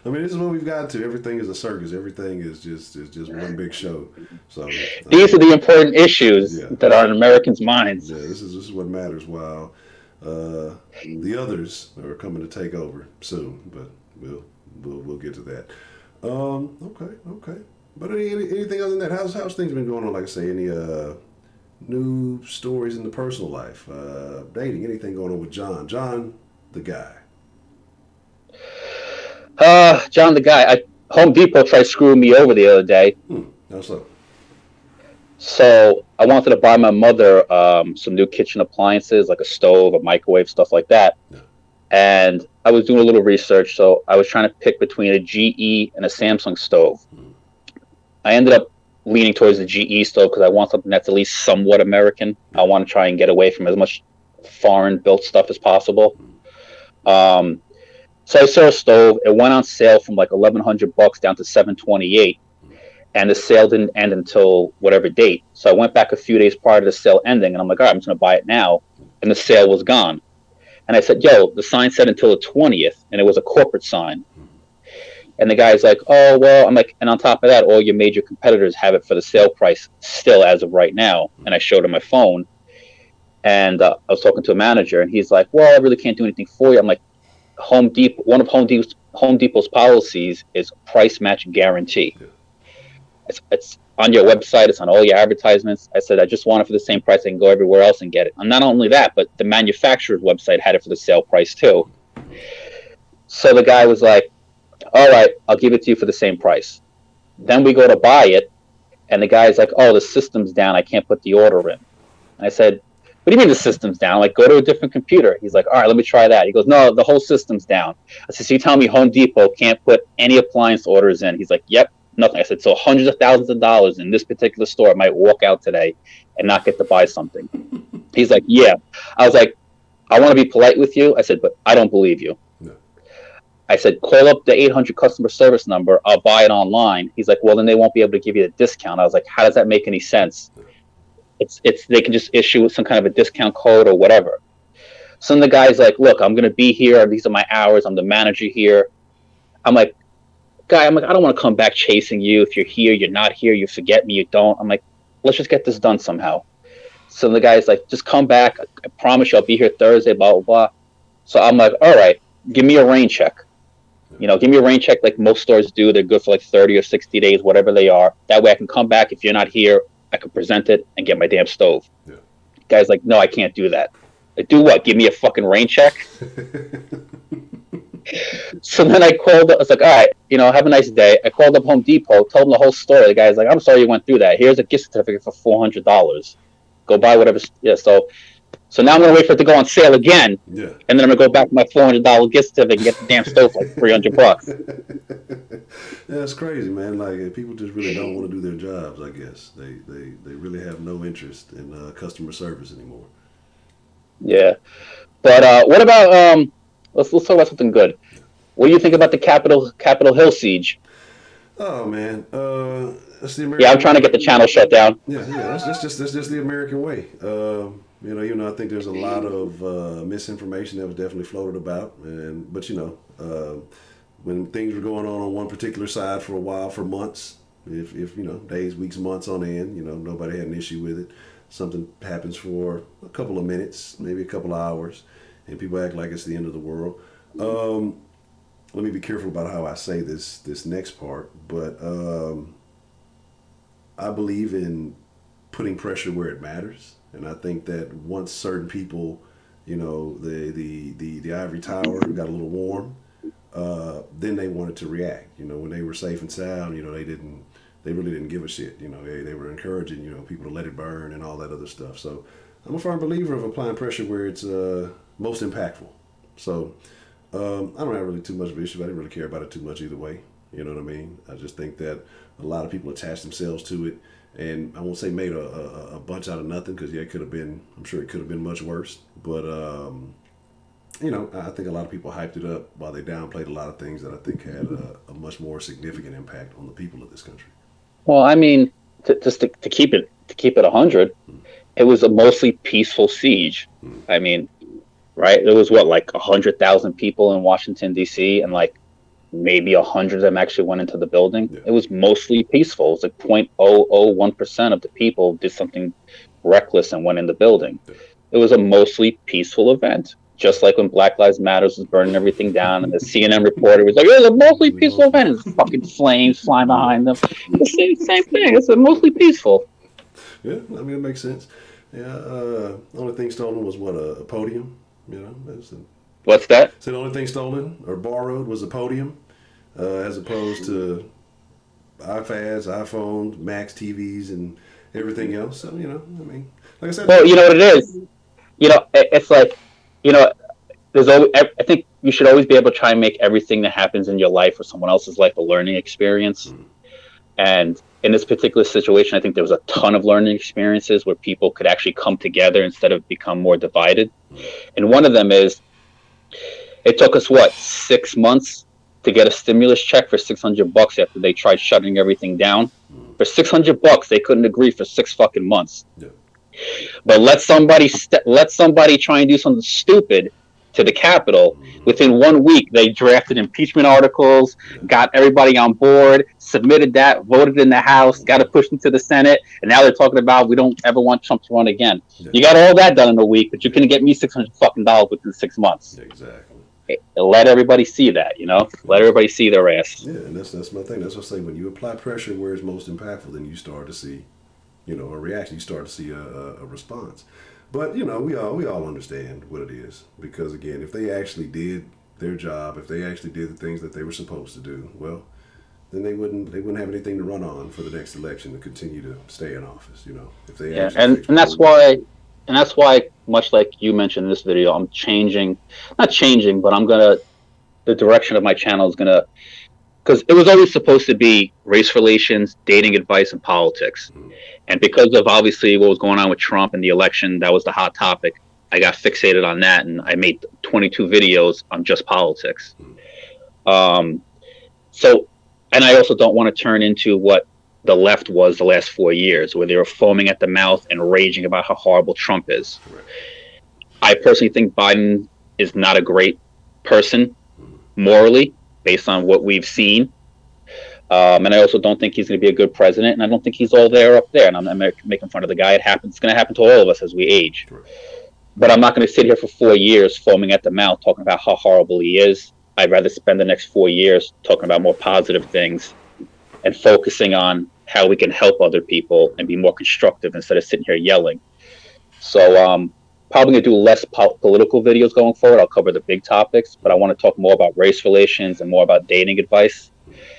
I mean, this is what we've got to. Everything is a circus. Everything is just one big show. So these are the important issues that are in Americans' minds. Yeah, this is what matters. While the others are coming to take over soon, but we'll get to that. Okay. But anything other than that? How's things been going on? Like I say, any new stories in the personal life, dating, anything going on with John the guy? John the guy. Home Depot tried screwing me over the other day. How so? So I wanted to buy my mother some new kitchen appliances, like a stove, a microwave, stuff like that. Yeah. And I was doing a little research, so I was trying to pick between a GE and a Samsung stove. I ended up leaning towards the GE stove because I want something that's at least somewhat American. I want to try and get away from as much foreign-built stuff as possible. So I saw a stove. It went on sale from like $1,100 down to $728, and the sale didn't end until whatever date. So I went back a few days prior to the sale ending, and I'm like, all right, I'm just going to buy it now. And the sale was gone. And I said, yo, the sign said until the 20th, and it was a corporate sign. And the guy's like, oh, well, I'm like, and on top of that, all your major competitors have it for the sale price still as of right now. And I showed him my phone, and I was talking to a manager, and he's like, well, I really can't do anything for you. I'm like, Home Depot, one of Home Depot's policies is price match guarantee. Yeah. It's on your website. It's on all your advertisements. I said, I just want it for the same price. I can go everywhere else and get it. And not only that, but the manufacturer's website had it for the sale price too. So the guy was like, all right, I'll give it to you for the same price. Then we go to buy it, and the guy's like, oh, the system's down. I can't put the order in. And I said, what do you mean the system's down? Like, go to a different computer. He's like, all right, let me try that. He goes, no, the whole system's down. I said, so you tell me Home Depot can't put any appliance orders in? He's like, yep, nothing. I said, so hundreds of thousands of dollars in this particular store might walk out today and not get to buy something. He's like, yeah. I was like, I want to be polite with you. I said, but I don't believe you. No. I said, call up the 800 customer service number. I'll buy it online. He's like, well, then they won't be able to give you the discount. I was like, how does that make any sense? It's they can just issue some kind of a discount code or whatever. So then the guy's like, look, I'm going to be here. These are my hours. I'm the manager here. I'm like, guy, I don't want to come back chasing you. If you're here, you're not here. You forget me, you don't. I'm like, let's just get this done somehow. So the guy's like, just come back. I promise you I'll be here Thursday, blah, blah, blah. So I'm like, all right, give me a rain check. Give me a rain check like most stores do. They're good for like 30 or 60 days, whatever they are. That way I can come back. If you're not here, I could present it and get my damn stove. Yeah. Guy's like, no, I can't do that. Like, do what? Give me a fucking rain check? So then I called up. I was like, all right, have a nice day. I called up Home Depot, told them the whole story. The guy's like, I'm sorry you went through that. Here's a gift certificate for $400. Go buy whatever. Yeah, so now I'm going to wait for it to go on sale again. Yeah. And then I'm going to go back to my $400 gift certificate and get the damn stove for like $300. Yeah, it's crazy, man. Like, people just really don't want to do their jobs, I guess. They really have no interest in customer service anymore. Yeah. But what about, let's talk about something good. What do you think about the Capitol Hill siege? Oh, man. That's the American I'm trying to get the channel shut down. Yeah. That's just the American way. I think there's a lot of misinformation that was definitely floated about, but when things were going on one particular side for a while, for months, if days, weeks, months on end, nobody had an issue with it. Something happens for a couple of minutes, maybe a couple of hours, and people act like it's the end of the world. Let me be careful about how I say this next part, but I believe in putting pressure where it matters. And I think that once certain people, the ivory tower got a little warm, then they wanted to react. When they were safe and sound, they really didn't give a shit. They were encouraging, people to let it burn and all that other stuff. So I'm a firm believer of applying pressure where it's most impactful. So I don't have really too much of an issue. I didn't really care about it too much either way. You know what I mean? I just think that a lot of people attach themselves to it. And I won't say made a bunch out of nothing, because it could have been, I'm sure it could have been much worse. But, I think a lot of people hyped it up while they downplayed a lot of things that I think had a much more significant impact on the people of this country. Well, I mean, to keep it 100, it was a mostly peaceful siege. I mean, right? There was like 100,000 people in Washington, D.C., and like maybe 100 of them actually went into the building. Yeah. It was mostly peaceful. It was like 0.001% of the people did something reckless and went in the building. Yeah. It was a mostly peaceful event. Just like when Black Lives Matter was burning everything down, and the CNN reporter was like, it was a mostly peaceful event. It's fucking flames flying behind them. It's the same thing. It's a mostly peaceful. Yeah, I mean, it makes sense. Yeah, the only thing stolen was a podium. What's that? So the only thing stolen or borrowed was a podium, as opposed to iPads, iPhones, Macs, TVs, and everything else. So, like I said. Well, you know what it is? It's like, there's always, I think you should always be able to try and make everything that happens in your life or someone else's life a learning experience. And in this particular situation, I think there was a ton of learning experiences where people could actually come together instead of become more divided. And one of them is, it took us 6 months to get a stimulus check for $600 after they tried shutting everything down. For $600, they couldn't agree for 6 fucking months. Yeah. But let somebody try and do something stupid to the Capitol. Within 1 week, they drafted impeachment articles, got everybody on board, submitted that, voted in the House, got it pushed into the Senate, and now they're talking about we don't ever want Trump to run again. You got all that done in a week, but you couldn't get me $600 within 6 months. Exactly. Let everybody see that, Let everybody see their ass. Yeah, and that's my thing. That's what I say. When you apply pressure where it's most impactful, then you start to see, a reaction. You start to see a response. But we all understand what it is, because again, if they actually did their job, if they actually did the things that they were supposed to do, well, then they wouldn't have anything to run on for the next election to continue to stay in office. If they and that's why, much like you mentioned in this video, I'm not changing, but the direction of my channel is gonna, because it was always supposed to be race relations, dating advice, and politics. And because of obviously what was going on with Trump and the election, that was the hot topic. I got fixated on that, and I made 22 videos on just politics. And I also don't want to turn into what the left was the last 4 years, where they were foaming at the mouth and raging about how horrible Trump is. I personally think Biden is not a great person morally, based on what we've seen. And I also don't think he's going to be a good president, and I don't think he's all there up there. And I'm not making fun of the guy. It's going to happen to all of us as we age. But I'm not going to sit here for 4 years foaming at the mouth talking about how horrible he is. I'd rather spend the next 4 years talking about more positive things and focusing on how we can help other people and be more constructive instead of sitting here yelling. So probably going to do less political videos going forward. I'll cover the big topics, but I want to talk more about race relations and more about dating advice,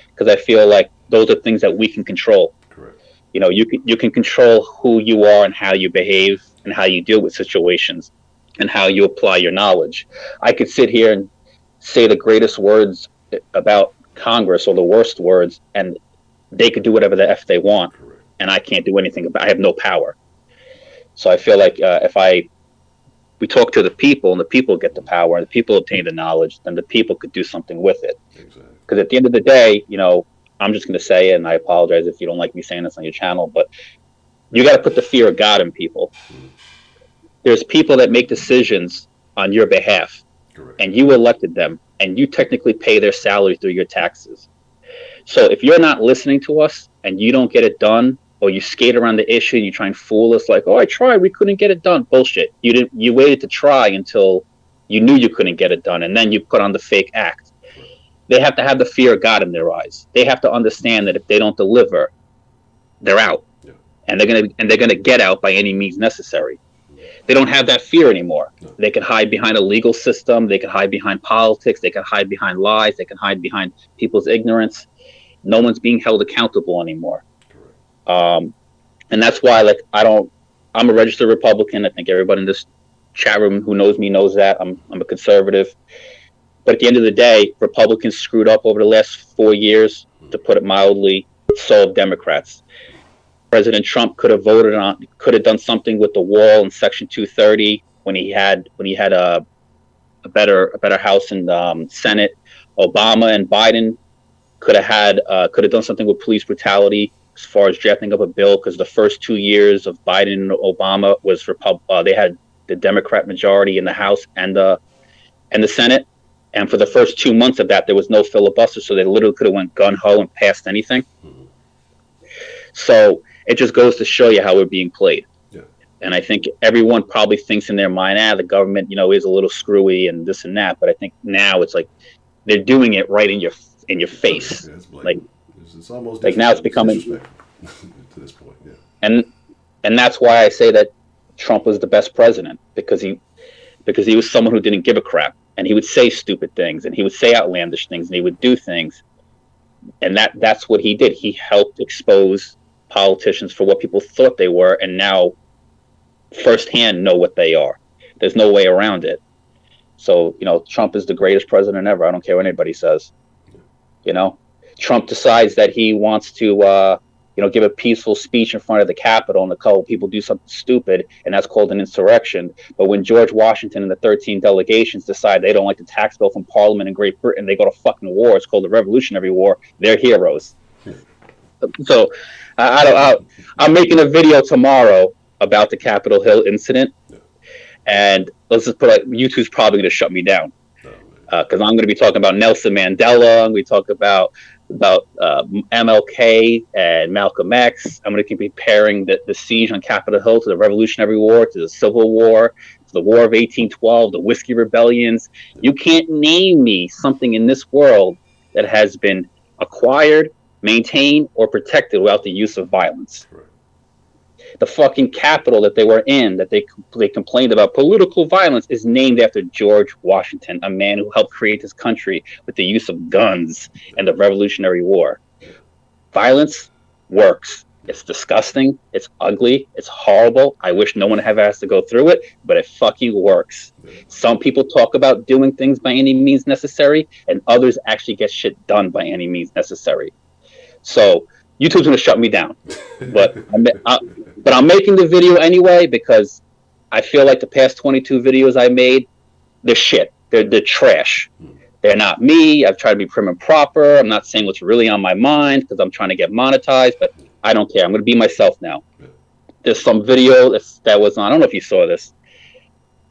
because I feel like those are things that we can control. Correct. You can control who you are and how you behave and how you deal with situations and how you apply your knowledge. I could sit here and say the greatest words about Congress or the worst words, and they could do whatever the F they want. Correct. And I can't do anything about it. I have no power. So I feel like if we talk to the people and the people get the power and the people obtain the knowledge, then the people could do something with it. Exactly. Because at the end of the day, I'm just going to say it, and I apologize if you don't like me saying this on your channel, but you got to put the fear of God in people. There's people that make decisions on your behalf. Correct. And you elected them, and you technically pay their salary through your taxes. So if you're not listening to us and you don't get it done, or you skate around the issue and you try and fool us like, oh, I tried, we couldn't get it done. Bullshit. You waited to try until you knew you couldn't get it done, and then you put on the fake act. They have to have the fear of God in their eyes. They have to understand that if they don't deliver, they're out. Yeah. And they're gonna get out by any means necessary. They don't have that fear anymore. No. They can hide behind a legal system. They can hide behind politics. They can hide behind lies. They can hide behind people's ignorance. No one's being held accountable anymore. And that's why, I'm a registered Republican. I think everybody in this chat room who knows me knows that. I'm a conservative. But at the end of the day, Republicans screwed up over the last 4 years, to put it mildly. So have Democrats. President Trump could have done something with the wall in Section 230 when he had a better House and Senate. Obama and Biden could have done something with police brutality as far as drafting up a bill, because the first 2 years of Biden and Obama was they had the Democrat majority in the House and the Senate. And for the first 2 months of that, there was no filibuster, so they literally could have went gun-ho and passed anything. So it just goes to show you how we're being played. Yeah. And I think everyone probably thinks in their mind, the government, is a little screwy and this and that. But I think now it's like they're doing it right in your face. Yeah, it's almost like now it's becoming to this point. Yeah. And that's why I say that Trump was the best president, because he was someone who didn't give a crap, and he would say stupid things, and he would say outlandish things, and he would do things, and that's what he did. He helped expose politicians for what people thought they were, and now firsthand know what they are. There's no way around it. So Trump is the greatest president ever. I don't care what anybody says. Trump decides that he wants to give a peaceful speech in front of the Capitol, and a couple people do something stupid, and that's called an insurrection. But when George Washington and the 13 delegations decide they don't like the tax bill from Parliament in Great Britain, they go to fucking war. It's called the Revolutionary War. They're heroes. So I'm making a video tomorrow about the Capitol Hill incident, And let's just put like YouTube's probably going to shut me down Oh, because I'm going to be talking about Nelson Mandela. I'm going to talk about MLK and Malcolm X. I'm going to be comparing the siege on Capitol Hill to the Revolutionary War, to the Civil War, to the War of 1812, the Whiskey Rebellions. You can't name me something in this world that has been acquired, maintained, or protected without the use of violence. correct. The fucking capital that they were in, that they complained about political violence, is named after George Washington, a man who helped create this country with the use of guns and the Revolutionary War. Violence works. It's disgusting. It's ugly. It's horrible. I wish no one ever has to go through it, but it fucking works. Some people talk about doing things by any means necessary, and others actually get shit done by any means necessary. So YouTube's gonna shut me down, but I'm making the video anyway because I feel like the past 22 videos I made, they're shit. They're trash. They're not me. I've tried to be prim and proper. I'm not saying what's really on my mind because I'm trying to get monetized, but I don't care. I'm going to be myself now. There's some video that was on. I don't know if you saw this.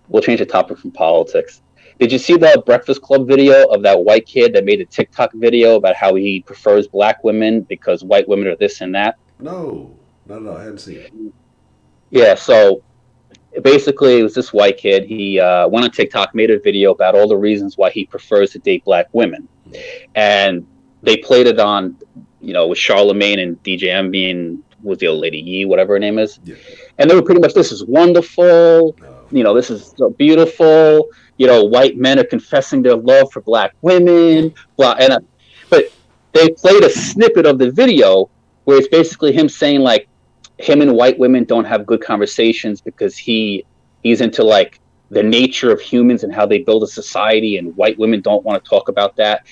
We'll change the topic from politics. Did you see the Breakfast Club video of that white kid that made a TikTok video about how he prefers black women because white women are this and that? No, I hadn't seen it. Yeah, so basically it was this white kid. He went on TikTok, made a video about all the reasons why he prefers to date black women. And they played it on, with Charlemagne and DJ Envy and was the old lady Yee, whatever her name is. Yeah. And they were pretty much, this is wonderful. This is so beautiful. White men are confessing their love for black women. But they played a snippet of the video where it's basically him saying like, him and white women don't have good conversations because he's into like the nature of humans and how they build a society, and white women don't want to talk about that.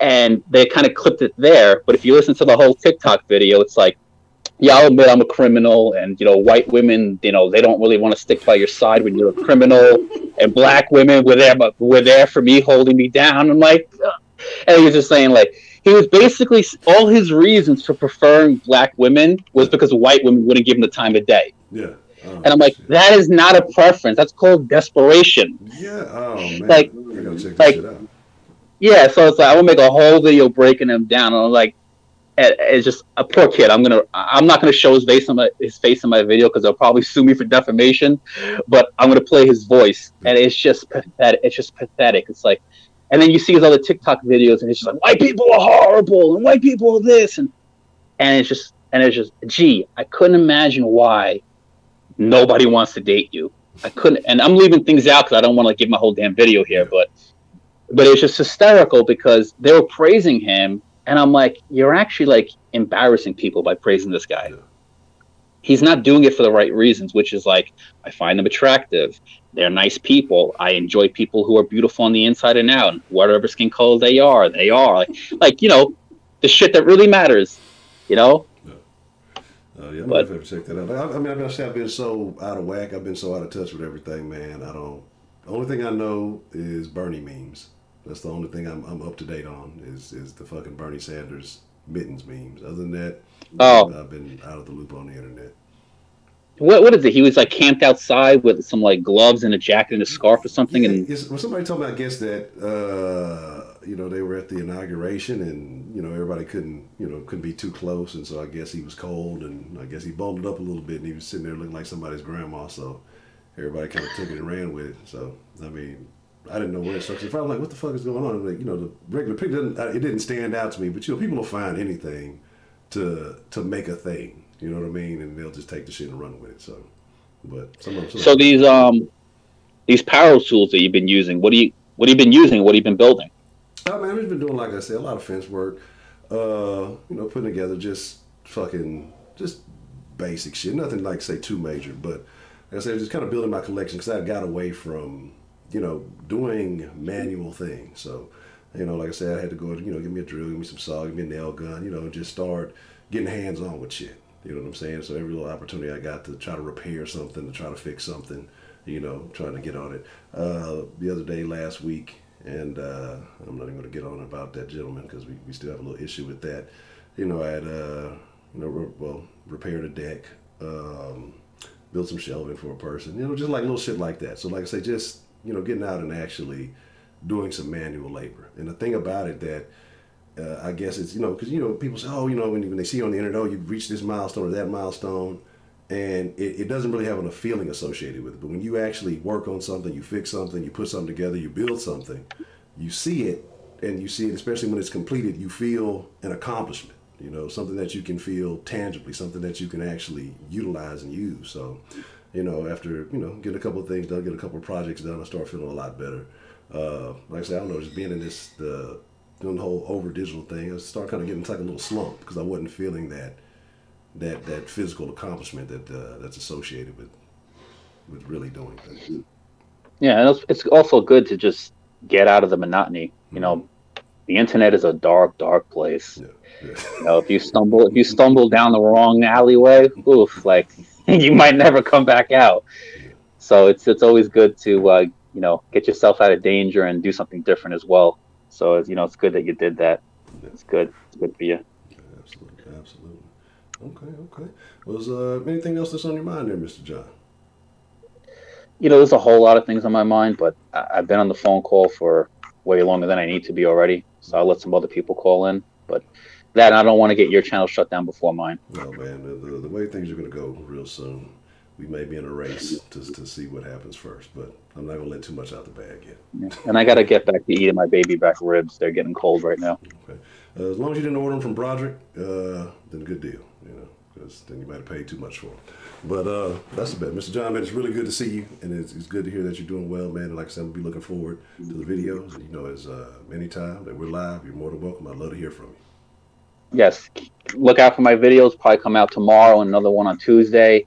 And they kind of clipped it there. But if you listen to the whole TikTok video, it's like, yeah, I'll admit I'm a criminal, and white women, they don't really want to stick by your side when you're a criminal, and black women were there for me, holding me down. I'm like, and he was just saying like, he was basically, all his reasons for preferring black women was because white women wouldn't give him the time of day. Yeah. And I'm like, that is not a preference. That's called desperation. Yeah. Oh man. Like, I gotta check this shit out. Yeah. So it's like, I will make a whole video breaking him down. And I'm like, it's just a poor kid. I'm not gonna show his face in my video because they'll probably sue me for defamation. But I'm gonna play his voice, and it's just pathetic. It's like. And then you see his other TikTok videos, and it's just like, white people are horrible, and white people are this, and it's just, gee, I couldn't imagine why nobody wants to date you. I couldn't, and I'm leaving things out because I don't want to give my whole damn video here, but it's just hysterical because they were praising him, and I'm like, you're actually like embarrassing people by praising this guy. Yeah. He's not doing it for the right reasons, which is like, I find them attractive. They're nice people. I enjoy people who are beautiful on the inside and out. Whatever skin color they are like the shit that really matters, Yeah, I'm gonna have to check that out. I mean, I've been so out of whack. I've been so out of touch with everything, man. The only thing I know is Bernie memes. That's the only thing I'm up to date on is the fucking Bernie Sanders mittens memes. Other than that, I've been out of the loop on the internet. What is it? He was like camped outside with some like gloves and a jacket and a scarf or something. Yeah, and well, somebody told me, I guess that they were at the inauguration, and everybody couldn't be too close, and so I guess he was cold, and I guess he bundled up a little bit, and he was sitting there looking like somebody's grandma. So everybody kind of took it and ran with it. So I mean, I didn't know what instructions. If I was like, what the fuck is going on? Like, the regular people it didn't stand out to me, but people will find anything to make a thing. You know what I mean? And they'll just take the shit and run with it. So, but so these power tools that you've been using, what have you been using? What have you been building? Oh man, we've been doing, like I said, a lot of fence work. Putting together just basic shit. Nothing like say too major, but like I said, just kind of building my collection because I got away from doing manual things. So, like I said, I had to go, give me a drill, give me some saw, give me a nail gun, just start getting hands on with shit. You know what I'm saying? So every little opportunity I got to try to repair something, to try to fix something, trying to get on it. The other day, last week, and I'm not even going to get on about that gentleman because we still have a little issue with that. I had, repaired a deck, built some shelving for a person, just like little shit like that. So like I say, just getting out and actually doing some manual labor. And the thing about it that I guess it's because people say, oh, when they see you on the internet, oh, you've reached this milestone or that milestone, and it doesn't really have a feeling associated with it. But when you actually work on something, you fix something, you put something together, you build something, you see it, and you see it, especially when it's completed, you feel an accomplishment. Something that you can feel tangibly, something that you can actually utilize and use. So, after getting a couple of things done, get a couple of projects done, I start feeling a lot better. Like I said, I don't know, just being in doing the whole over digital thing, I started kind of getting into like a little slump because I wasn't feeling that physical accomplishment that's associated with really doing things. Yeah, and it's also good to just get out of the monotony. The internet is a dark, dark place. Yeah. If you stumble down the wrong alleyway, oof, like you might never come back out. Yeah. So it's always good to get yourself out of danger and do something different as well. So it's good that you did that. Yeah. It's good for you. Yeah, absolutely. Okay. Was anything else that's on your mind there, Mr. John? There's a whole lot of things on my mind, but I've been on the phone call for way longer than I need to be already. So I'll let some other people call in. But I don't want to get your channel shut down before mine. No, man. The way things are going to go real soon, we may be in a race to see what happens first. But I'm not going to let too much out the bag yet. Yeah. And I got to get back to eating my baby back ribs. They're getting cold right now. Okay. As long as you didn't order them from Broderick, then good deal. Because then you might have paid too much for them. But that's the bet. Mr. John, man, it's really good to see you, and it's good to hear that you're doing well, man. And like I said, I'm going to be looking forward to the videos. As anytime that we're live, you're more than welcome. I'd love to hear from you. Yes. Look out for my videos. Probably come out tomorrow and another one on Tuesday.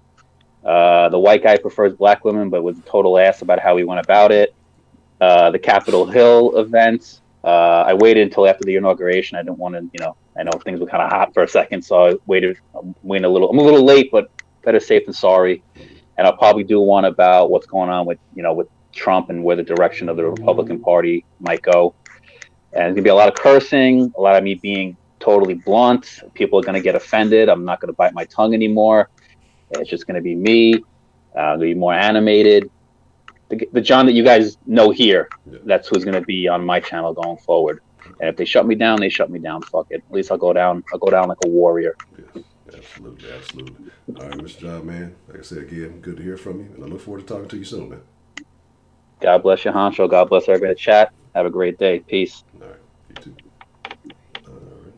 The white guy prefers black women, but was a total ass about how he went about it. The Capitol Hill event. I waited until after the inauguration. I didn't want to, I know things were kind of hot for a second, so I waited. I'm a little late, but better safe than sorry. And I'll probably do one about what's going on with Trump and where the direction of the Republican Party might go. And there's gonna be a lot of cursing, a lot of me being totally blunt. People are gonna get offended. I'm not gonna bite my tongue anymore. It's just gonna be me. Gonna be more animated. The John that you guys know here, that's who's gonna be on my channel going forward. And if they shut me down, they shut me down. Fuck it. At least I'll go down like a warrior. Yes, absolutely. All right, Mr. John, man. Like I said again, good to hear from you, and I look forward to talking to you soon, man. God bless you, Honcho. God bless everybody in the chat. Have a great day. Peace. All right, you too. All right.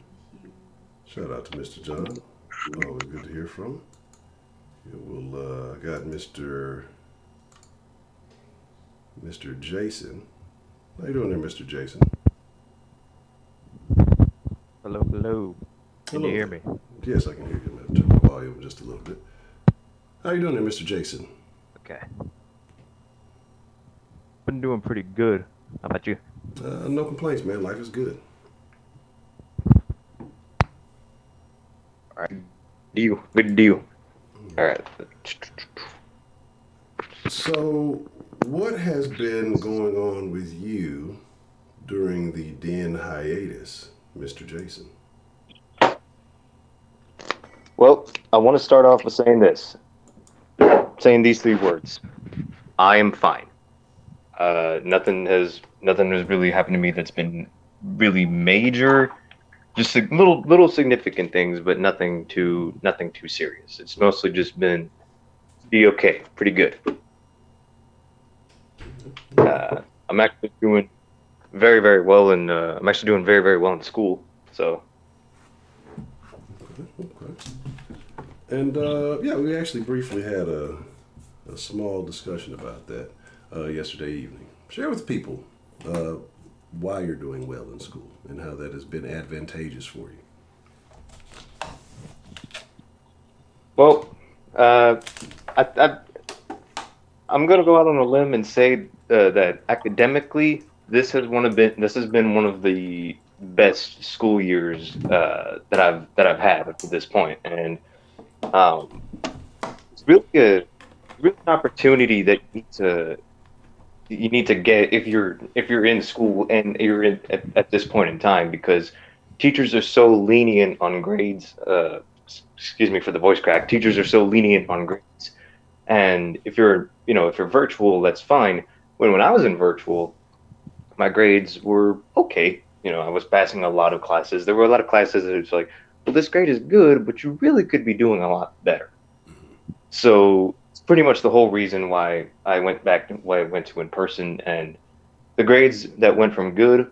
Shout out to Mr. John. Always good to hear from him. Yeah, we'll got Mr. Jason. How you doing there, Mr. Jason? Hello. Can you hear me? Yes, I can hear you. I'm going to turn my volume just a little bit. How you doing there, Mr. Jason? Okay. Been doing pretty good. How about you? No complaints, man. Life is good. All right. Good deal. All right. So, what has been going on with you during the Den hiatus, Mr. Jason? Well, I want to start off with saying these 3 words. I am fine. Nothing has really happened to me that's been really major. Just little significant things, but nothing too serious. It's mostly just been be okay, pretty good. I'm actually doing very, very well, and I'm actually doing very, very well in school. So. Okay. And yeah, we actually briefly had a small discussion about that yesterday evening. Share with people why you're doing well in school and how that has been advantageous for you. Well, I'm gonna go out on a limb and say that academically, this has been one of the best school years that I've had up to this point, and it's really an opportunity that you need to get if you're in school and you're at this point in time, because teachers are so lenient on grades. Excuse me for the voice crack. Teachers are so lenient on grades, And if you're, if you're virtual, that's fine. When I was in virtual, my grades were okay. I was passing a lot of classes. There were a lot of classes that it's like, well, this grade is good, but you really could be doing a lot better. So it's pretty much the whole reason why why I went to in person. And the grades that went from good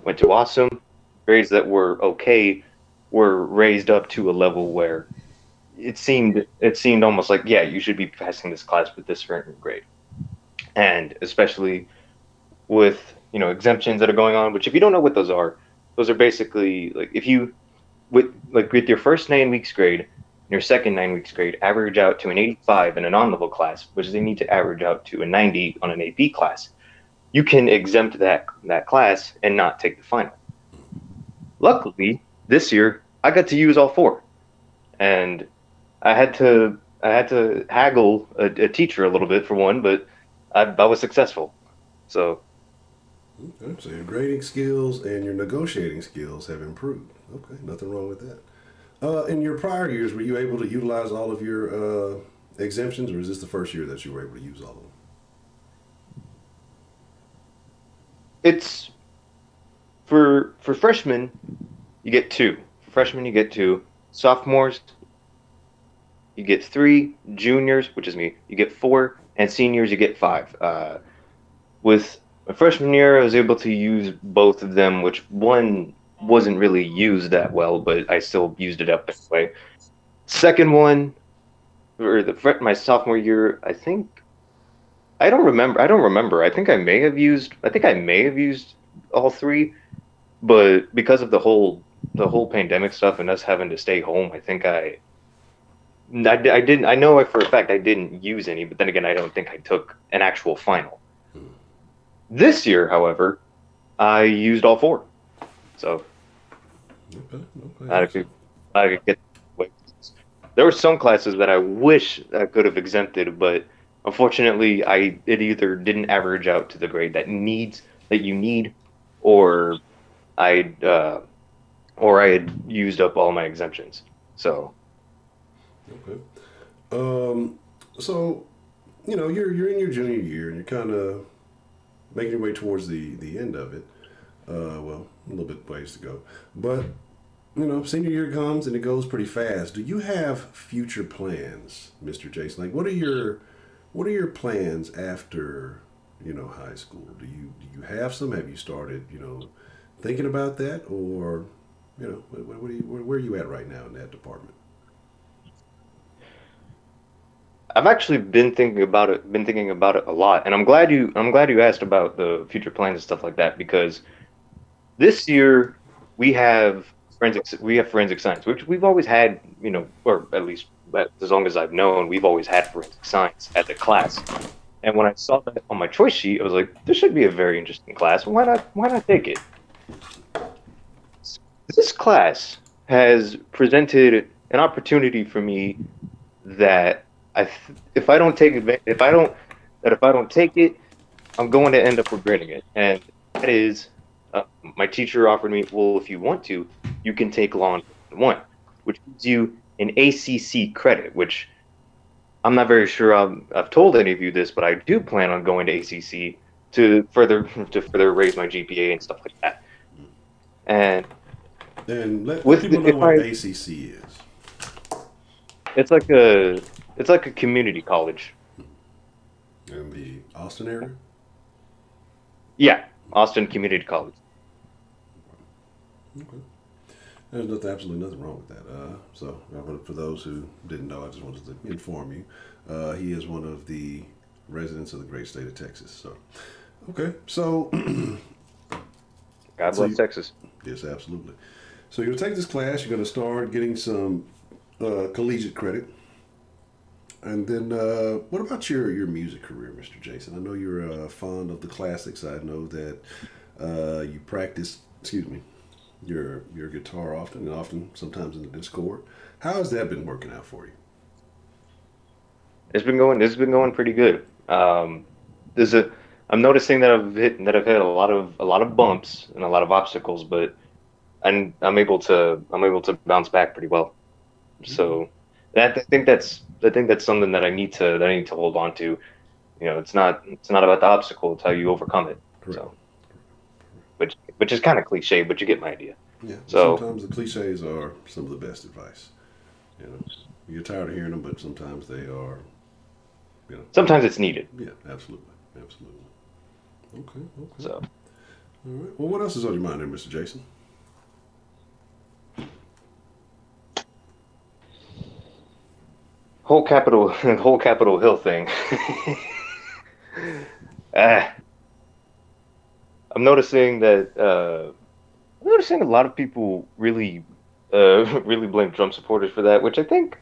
went to awesome. Grades that were okay were raised up to a level where it seemed almost like, yeah, you should be passing this class with this certain grade. And especially with exemptions that are going on, which if you don't know what those are basically like if you with your first 9 weeks grade, your second 9 weeks grade average out to an 85 in a non-level class, which they need to average out to a 90 on an AP class, you can exempt that class and not take the final. Luckily, this year I got to use all four, and I had to haggle a teacher a little bit for one, but I was successful. So Okay, so your grading skills and your negotiating skills have improved. Okay, nothing wrong with that. In your prior years, were you able to utilize all of your exemptions, or is this the first year that you were able to use all of them? it's for freshmen, you get two. Freshmen, you get two. Sophomores, you get three. Juniors, which is me, you get four, and seniors, you get five. With my freshman year, I was able to use both of them, which one wasn't really used that well, but I still used it up anyway. Second one, my sophomore year, I think I don't remember. I don't remember. I think I may have used. I think I may have used all three, but because of the whole pandemic stuff and us having to stay home, I didn't. I know for a fact I didn't use any, but then again, I don't think I took an actual final. This year, however, I used all four, so Okay, I okay. could I could get. There were some classes that I wish I could have exempted, but unfortunately, it either didn't average out to the grade that you need, or I or I had used up all my exemptions. So Okay. Um, so you're in your junior year and you're kind of making your way towards the end of it. Well, a little bit ways to go, but senior year comes and it goes pretty fast. Do you have future plans, Mr. Jason? Like, what are your plans after high school? Do you have some? Have you started thinking about that, or where are you at right now in that department? I've actually been thinking about it. Been thinking about it a lot, and I'm glad you asked about the future plans and stuff like that, because this year we have forensic science, which we've always had, or at least as long as I've known, we've always had forensic science at the class. And when I saw that on my choice sheet, I was like, this should be a very interesting class. Why not take it? This class has presented an opportunity for me that if I don't take it, if I don't take it, I'm going to end up regretting it. And that is, my teacher offered me, well, if you want to, you can take Law Enforcement 1, which gives you an ACC credit, which I'm not very sure I've told any of you this, but I do plan on going to ACC to further raise my GPA and stuff like that. And And let with people know if what I, ACC is. it's like a community college. In the Austin area? Yeah, Austin Community College. Okay. There's absolutely nothing wrong with that. For those who didn't know, I just wanted to inform you. He is one of the residents of the great state of Texas. So, okay. So, God so bless Texas. yes, absolutely. So you're going to take this class. You're going to start getting some collegiate credit. And then, what about your music career, Mr. Jason? I know you're fond of the classics. I know that you practice, your guitar often, and often sometimes in the Discord. How has that been working out for you? It's been going pretty good. There's a I'm noticing that I've hit a lot of bumps and a lot of obstacles, but I'm able to bounce back pretty well. Okay. So I think that's something that I need to hold on to. You know, it's not about the obstacle; it's how you overcome it. Correct. So, which is kind of cliche, but you get my idea. Yeah. So Sometimes the cliches are some of the best advice. You know, you get tired of hearing them, but sometimes they are. You know. sometimes it's needed. Yeah. Absolutely. Absolutely. Okay. Okay. So All right. Well, what else is on your mind, there, Mr. Jason? whole Capitol Hill thing. Ah, I'm noticing that a lot of people really really blame Trump supporters for that, which I think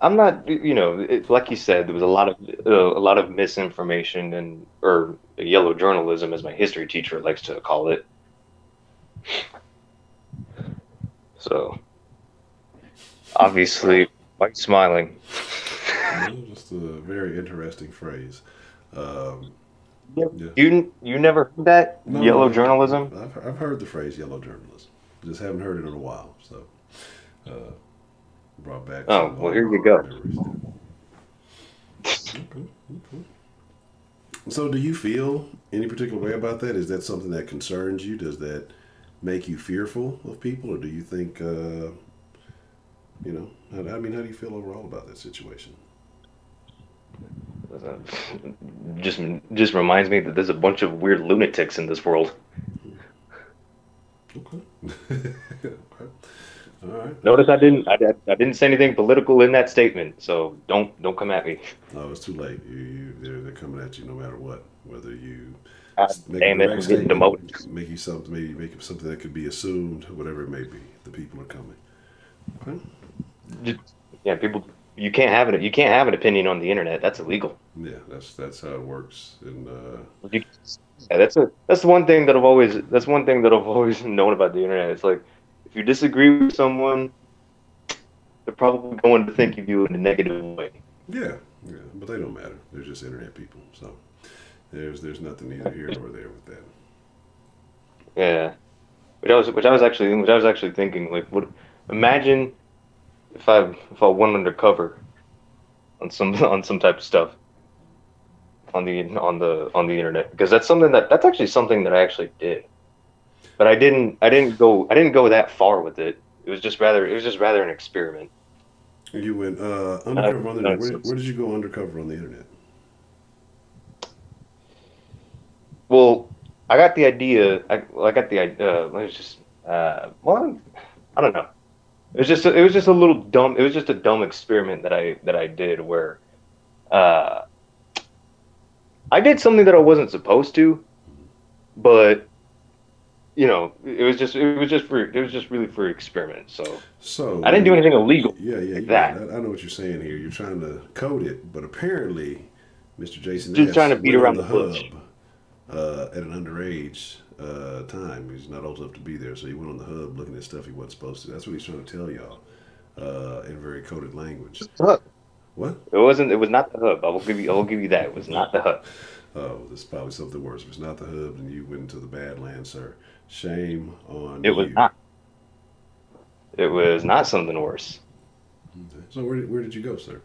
I'm not. You know, like you said, there was a lot of misinformation and or yellow journalism, as my history teacher likes to call it. So obviously, why are you smiling? Well, just a very interesting phrase. Um, yeah. You never heard that No, yellow no. journalism? I've heard the phrase yellow journalism. Just haven't heard it in a while. So, uh, brought back Oh, some well, here you go. memories. Okay. Okay. So, do you feel any particular way about that? Is that something that concerns you? Does that make you fearful of people, or do you think, you know, I mean, how do you feel overall about that situation? Just just reminds me that there's a bunch of weird lunatics in this world. Okay. Okay. All right. Notice I didn't say anything political in that statement, so don't come at me. No, it's too late. They're coming at you no matter what. Whether you God make a damn it, direct I'm getting statement, demoted. make you something, maybe make it something that could be assumed, whatever it may be. The people are coming. Okay. Yeah, people, you can't have an opinion on the internet. That's illegal. Yeah, that's how it works. And You, yeah, that's one thing that I've always known about the internet. It's like if you disagree with someone, they're probably going to think of you in a negative way. yeah, yeah, but they don't matter. They're just internet people. So there's nothing either here nor there with that. Yeah, which I was actually thinking like, what? Imagine if I went undercover on some on some type of stuff on the internet because that's actually something that I actually did, but I didn't go that far with it. It was just rather an experiment. You went Uh, undercover on the no, internet. it's, Where it's, did you go undercover on the internet? well, I got the idea. I got the idea. Let's just well, I don't know. It was just a little dumb. It was just a dumb experiment that I did where uh, I did something that I wasn't supposed to, but you know, it was just really for experiment. So So I didn't do anything illegal yeah, like you're right. that. I know what you're saying here. You're trying to code it, but apparently, Mr. Jason Just trying S. to beat went on around the the bush. hub at an underage time. He's not old enough to be there, so he went on the hub looking at stuff he wasn't supposed to. That's what he's trying to tell y'all in very coded language. The hub. What? It wasn't. It was not the hub. I will give you that. It was not the hub. Oh, this is probably something worse. If it's not the hub, then you went into the Badlands, sir. Shame on It was you. not. It was not something worse. Okay. So where did you go, sir?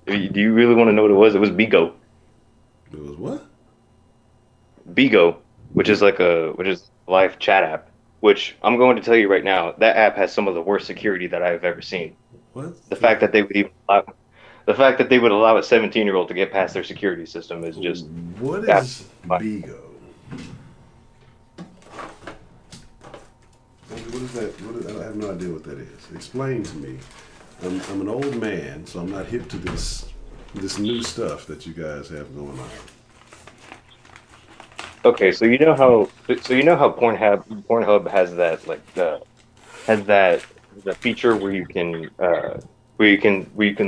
Do you really want to know what it was? It was Bigo. It was what? Bigo, B. which is a live chat app. Which I'm going to tell you right now, that app has some of the worst security that I've ever seen. What? The fact that they would even allow, the fact that they would allow a 17-year-old to get past their security system is just What is absolutely Bigo? What is that? I have no idea what that is. Explain to me. I'm an old man, so I'm not hip to this new stuff that you guys have going on. okay. So you know how Pornhub has that has that feature where you can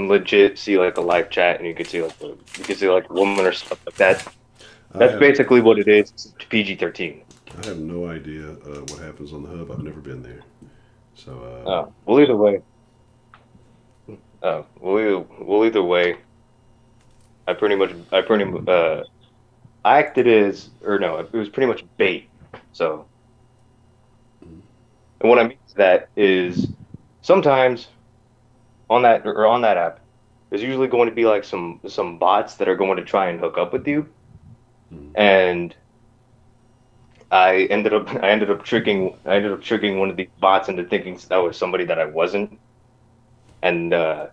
legit see like a live chat and you can see like a woman or stuff like that. I That's have basically what it is. PG-13. I have no idea what happens on the hub. I've never been there, so Well, either way. Well, either way. I acted as, or no, it was pretty much bait. So, and what I mean by that is sometimes on that app, there's usually going to be like some bots that are going to try and hook up with you, and I ended up tricking one of these bots into thinking that was somebody that I wasn't, and I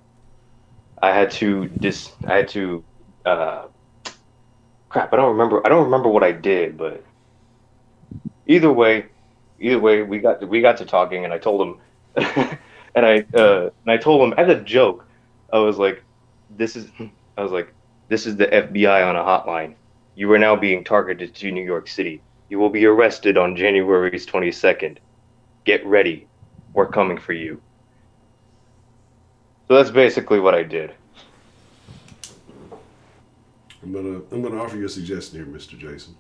had to crap. I don't remember what I did, but either way, we got to talking, and I told him, and I told him as a joke, I was like, this is I was like, this is the FBI on a hotline. You are now being targeted to New York City. You will be arrested on January 22nd. Get ready. We're coming for you. So that's basically what I did. I'm gonna offer you a suggestion here, Mr. Jason.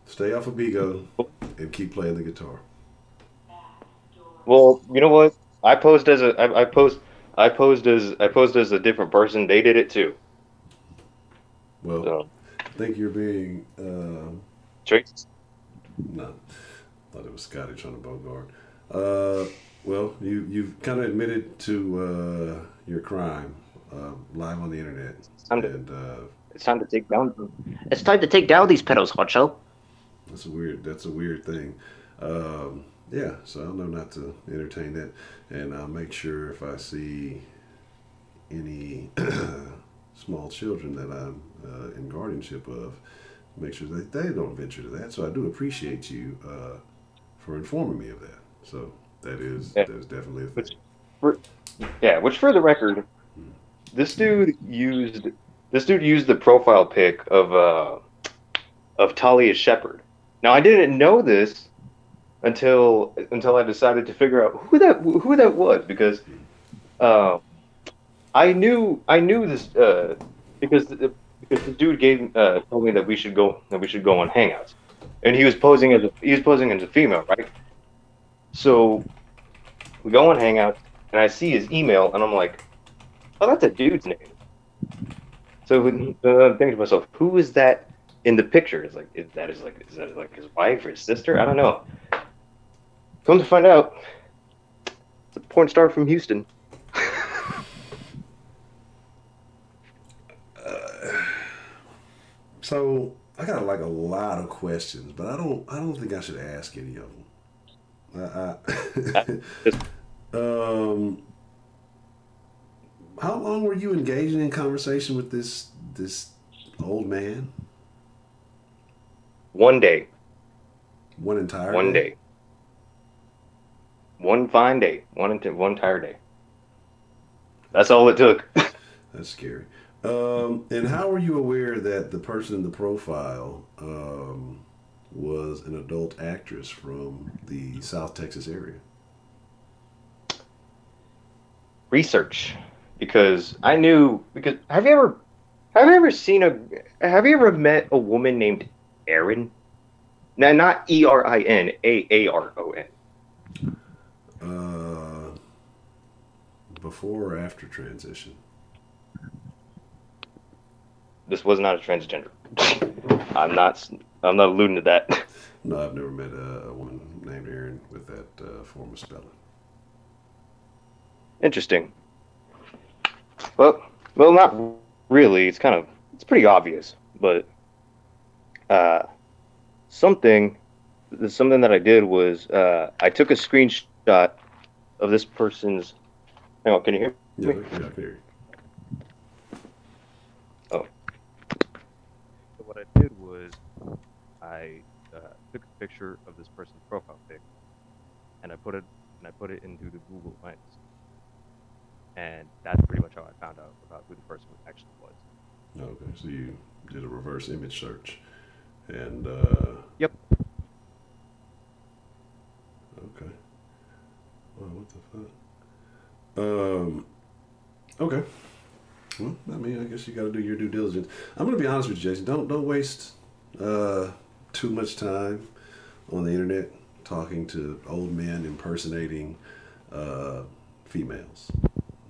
Stay off of Bigo and keep playing the guitar. Well, you know what? I posed as a different person. They did it too. Well, So, I think you're being Trace? no. Thought it was Scotty trying to Bogart. Well, you've kind of admitted to your crime live on the internet, It's time to take down. It's time to take down these pedos, Honcho. that's a weird thing. Yeah, so I'll know not to entertain that, and I'll make sure if I see any small children that I'm in guardianship of, make sure that they don't venture to that. So I do appreciate you for informing me of that. So that is definitely a thing. Which for the record, this dude used the profile pic of Talia Shepard. Now I didn't know this until I decided to figure out who that was, because I knew this because the dude told me that we should go on Hangouts, and he was posing as a female, right? So we go on Hangouts, and I see his email, and I'm like, oh, that's a dude's name. So I'm thinking to myself, who is that in the picture? Is that his wife or his sister? I don't know. Come to find out, it's a porn star from Houston. So I got like a lot of questions, but I don't think I should ask any of them. How long were you engaging in conversation with this old man? One day. One entire One day. One fine day. One entire day. That's all it took. That's scary. And how were you aware that the person in the profile was an adult actress from the South Texas area? Research. Because have you ever met a woman named Erin? Now, not Erin, Aaron. Before or after transition? This was not a transgender. I'm not alluding to that. No, I've never met a woman named Erin with that form of spelling. Interesting. Well, not really. It's pretty obvious, but something that I did was I took a screenshot of this person's. Hang on, can you hear me? Yeah, I can hear you. Oh. So what I did was I took a picture of this person's profile pic, and I put it into the Google Lens, and that's pretty much how I found out about who the person actually was. Okay, so you did a reverse image search, and Yep. Okay. Well, what the fuck? Okay. Well, I mean, I guess you got to do your due diligence. I'm gonna be honest with you, Jason. Don't waste too much time on the internet talking to old men impersonating females.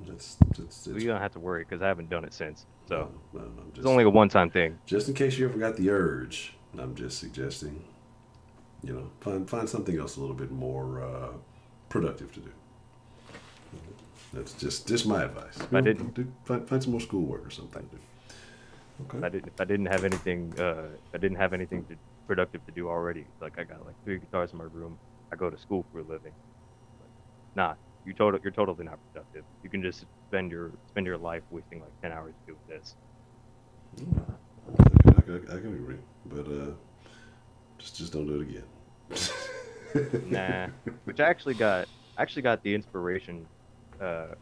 Well, you don't have to worry because I haven't done it since. So no, it's only a one-time thing. Just in case you ever got the urge, I'm just suggesting, find something else a little bit more productive to do. That's just my advice. I didn't Find some more schoolwork or something. Okay. if I didn't have anything productive to do already, like I got like 3 guitars in my room. I go to school for a living. Nah, you're totally not productive. You can just spend your life wasting like 10 hours doing this. I can agree, but just don't do it again. Nah, which I actually got the inspiration. I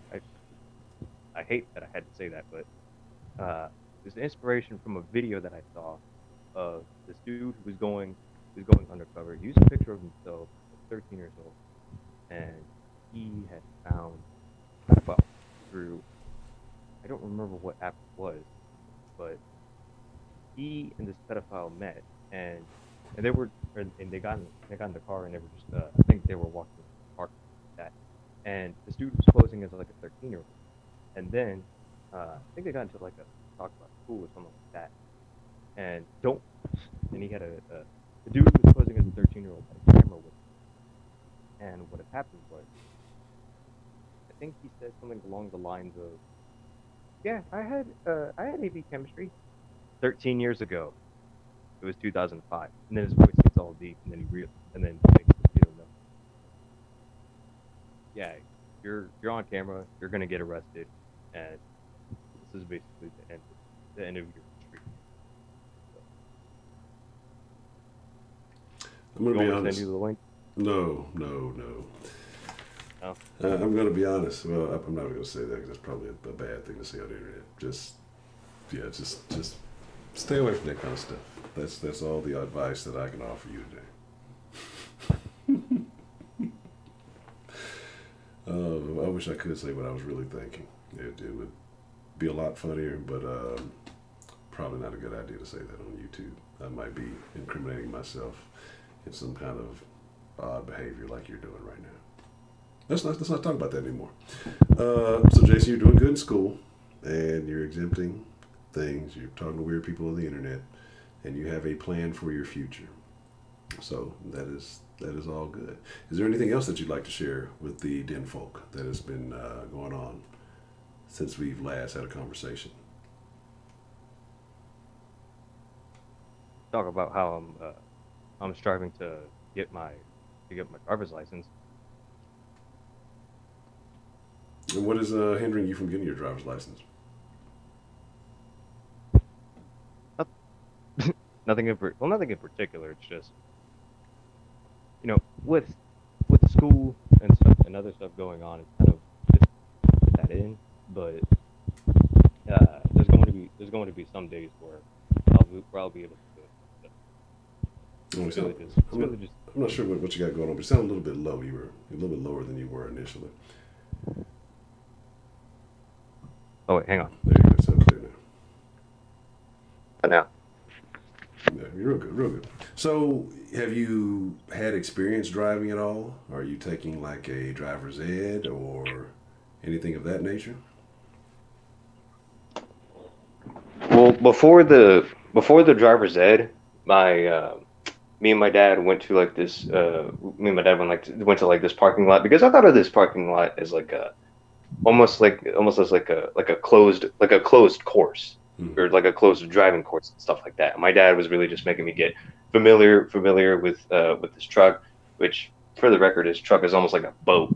hate that I had to say that, but it was the inspiration from a video that I saw of this dude who was going undercover. He used a picture of himself, 13 years old, and he had found, well, through, I don't remember what app it was, but he and this pedophile met, and they got in the car, and they were just I think they were walking in the park like that, and this dude was posing as like a 13-year-old, and then I think they got into like a talk about school or something like that, and he had the dude who was posing as a 13-year-old had a camera with him, and what had happened was, I think he said something along the lines of, yeah, I had AP chemistry 13 years ago. It was 2005, and then his voice gets all deep, and then he makes the video know. Yeah, you're on camera. You're gonna get arrested, and this is basically the end of your streak. So, I'm gonna be honest. Send you the link? No. Oh. I'm going to be honest. Well, I'm not going to say that because that's probably a bad thing to say on the internet. Just stay away from that kind of stuff. That's all the advice that I can offer you today. I wish I could say what I was really thinking. It would be a lot funnier, but probably not a good idea to say that on YouTube. I might be incriminating myself in some kind of odd behavior like you're doing right now. Let's not talk about that anymore. So Jason, you're doing good in school, and you're exempting things. You're talking to weird people on the internet, and you have a plan for your future. So that is all good. Is there anything else that you'd like to share with the Den folk that has been going on since we've last had a conversation? Talk about how I'm striving to get my driver's license. And what is hindering you from getting your driver's license? Nothing in particular. It's just, with school and stuff and other stuff going on, it's kind of just put that in. But there's going to be some days where I'll be able to do it. I'm not sure what you got going on, but you sound a little bit low. You were a little bit lower than you were initially. Oh wait, hang on. There you go. It sounds clear now. But now. Yeah, you're real good. So, have you had experience driving at all? Are you taking like a driver's ed or anything of that nature? Well, before the driver's ed, me and my dad went to like this. Me and my dad went to like this parking lot, because I thought of this parking lot as like almost as like a closed course. Or like a closed driving course and stuff like that. My dad was really just making me get familiar with this truck, which, for the record, his truck is almost like a boat.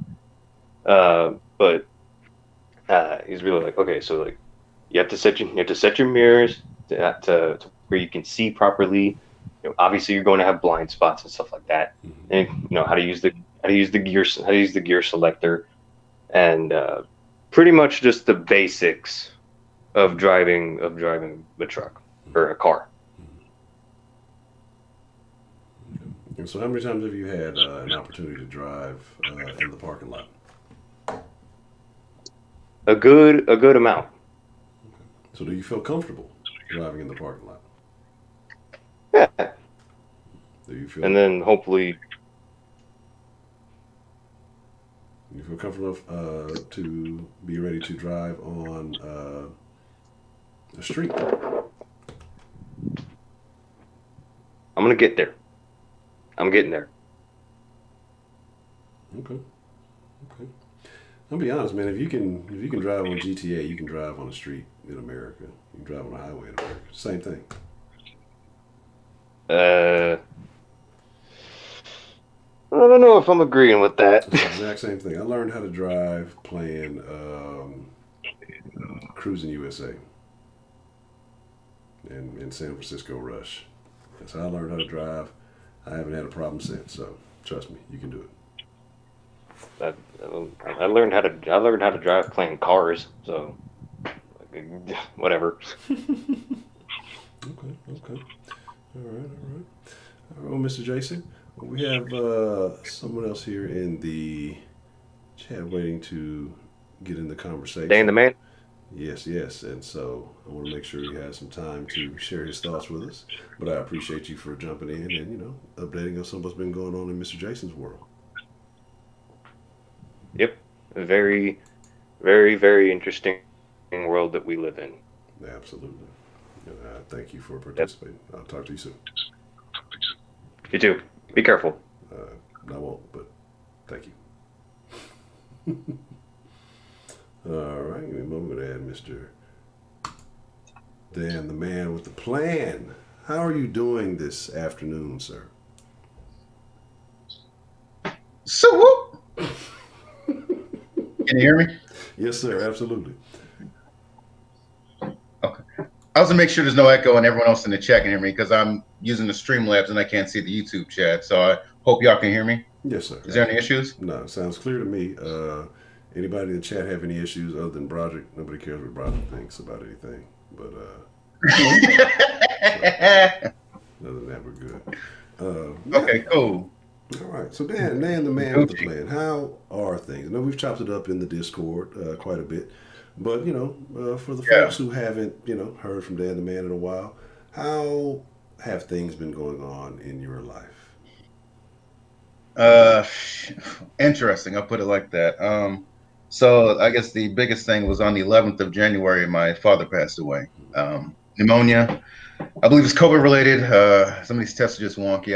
But he's really like, okay, so like you have to set your mirrors to where you can see properly. Obviously you're going to have blind spots and stuff like that, and how to use the gear selector, and pretty much just the basics of driving a truck or a car. And so how many times have you had an opportunity to drive in the parking lot? A good amount. So do you feel comfortable driving in the parking lot? Yeah. Do you feel? And then hopefully. You feel comfortable enough to be ready to drive on a street? I'm gonna get there. I'm getting there. Okay. I'll be honest, man. If you can drive on GTA, you can drive on the street in America. You can drive on a highway in America. Same thing. I don't know if I'm agreeing with that. It's the exact same thing. I learned how to drive playing Cruising USA in San Francisco Rush. That's how I learned how to drive. I haven't had a problem since. So trust me, you can do it. I learned how to drive playing Cars. So whatever. Okay. All right. Well, Mr. Jason, we have someone else here in the chat waiting to get in the conversation. Dan the man. Yes. And so I want to make sure he has some time to share his thoughts with us. But I appreciate you for jumping in and, updating us on what's been going on in Mr. Jason's world. Yep. A very, very, very interesting world that we live in. Absolutely. Thank you for participating. I'll talk to you soon. You too. Be careful. I won't, but thank you. All right, give me a moment to add Mr. Dan, the man with the plan. How are you doing this afternoon, sir? So whoop. Can you hear me? Yes, sir, absolutely. Okay. I also make sure there's no echo and everyone else in the chat can hear me because I'm using the Streamlabs and I can't see the YouTube chat. So I hope y'all can hear me. Yes, sir. Is there any issues? No, it sounds clear to me. Anybody in the chat have any issues other than Broderick? Nobody cares what Broderick thinks about anything. But other than that, we're good. Okay, cool. All right. So Dan, the man with the plan. How are things? I know we've chopped it up in the Discord quite a bit. But, for the folks who haven't, heard from Dan the man in a while, how have things been going on in your life? Interesting. I'll put it like that. So I guess the biggest thing was on the 11th of January, my father passed away. Pneumonia. I believe it's COVID related. Some of these tests are just wonky.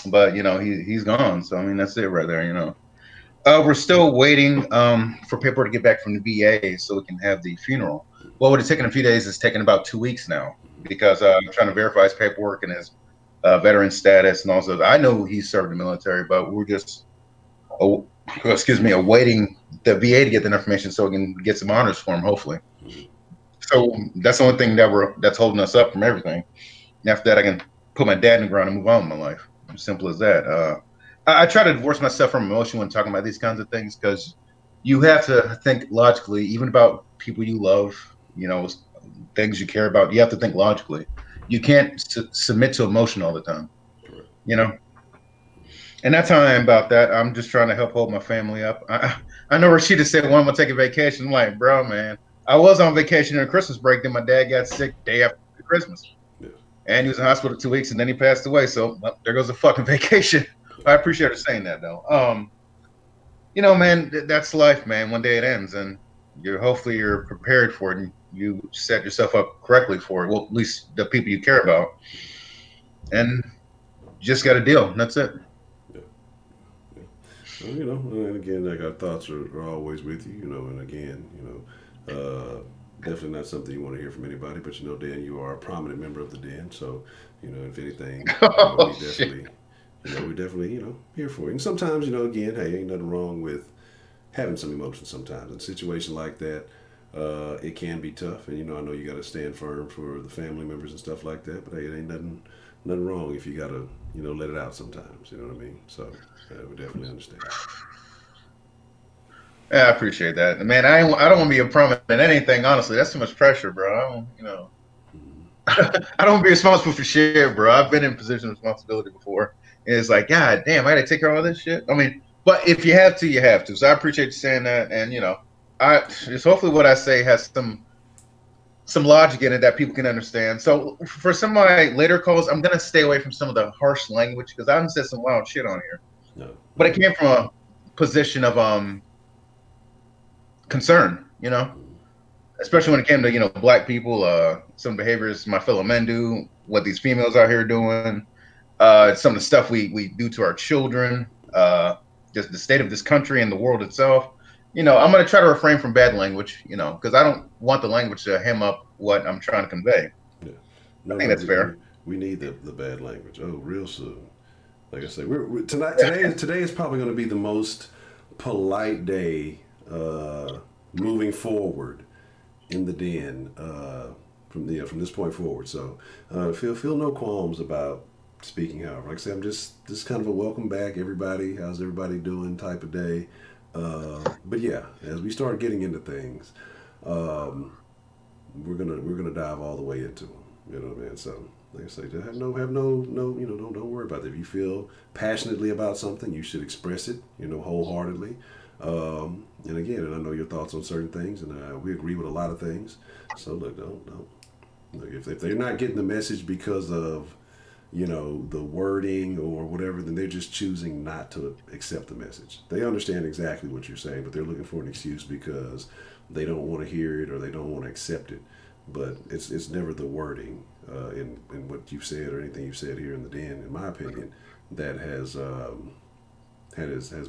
But he's gone. So I mean, that's it right there. We're still waiting for paperwork to get back from the VA so we can have the funeral. What would have taken a few days is taken about 2 weeks now because I'm trying to verify his paperwork and his veteran status and also I know he served in the military, but we're just awaiting the VA to get that information so we can get some honors for him, hopefully. So that's the only thing that's holding us up from everything. And after that, I can put my dad in the ground and move on with my life. Simple as that. I try to divorce myself from emotion when talking about these kinds of things because you have to think logically, even about people you love, things you care about. You have to think logically. You can't submit to emotion all the time, And that's how I am about that. I'm just trying to help hold my family up. I know Rashida said, well, I'm going to take a vacation. I'm like, bro, man, I was on vacation during Christmas break. Then my dad got sick day after Christmas. Yeah. And he was in the hospital 2 weeks and then he passed away. So there goes the fucking vacation. I appreciate her saying that, though. Man, that's life, man. One day it ends, and hopefully you're prepared for it, and you set yourself up correctly for it. Well, at least the people you care about, and you just got to deal. And that's it. Yeah. Well, and again, like our thoughts are always with you, and again, definitely not something you want to hear from anybody. But Dan, you are a prominent member of the Den, so if anything, we definitely, here for you. And sometimes, again, hey, ain't nothing wrong with having some emotion sometimes. In a situation like that, it can be tough. And, I know you got to stand firm for the family members and stuff like that. But, hey, it ain't nothing wrong if you got to, let it out sometimes. You know what I mean? So, we definitely understand. Yeah, I appreciate that. Man, I don't want to be a prominent in anything, honestly. That's too much pressure, bro. I don't want to be responsible for shit, bro. I've been in position of responsibility before. And it's like, God damn, I got to take care of all this shit. I mean, but if you have to, you have to. So I appreciate you saying that. And, it's hopefully what I say has some logic in it that people can understand. So for some of my later calls, I'm going to stay away from some of the harsh language because I haven't said some wild shit on here. No. But it came from a position of concern, especially when it came to, black people, some behaviors my fellow men do, what these females out here doing. Some of the stuff we do to our children, just the state of this country and the world itself. I'm going to try to refrain from bad language, because I don't want the language to hem up what I'm trying to convey. Yeah. I No, think no, that's fair. we need the bad language. Oh, real soon. Like I say, today is probably going to be the most polite day moving forward in the den from this point forward. So feel no qualms about speaking. However, like I say, I'm just kind of a welcome back, everybody. How's everybody doing? Type of day. But yeah, as we start getting into things, we're gonna dive all the way into them. You know what I mean? So, like I say, have no, don't worry about it. If you feel passionately about something, you should express it, wholeheartedly. And again, and I know your thoughts on certain things, and we agree with a lot of things. So look, don't. Look, if they're not getting the message because of the wording or whatever, then they're just choosing not to accept the message. They understand exactly what you're saying, but they're looking for an excuse because they don't want to hear it or they don't want to accept it. But it's never the wording in what you've said or anything you've said here in the den, in my opinion, that has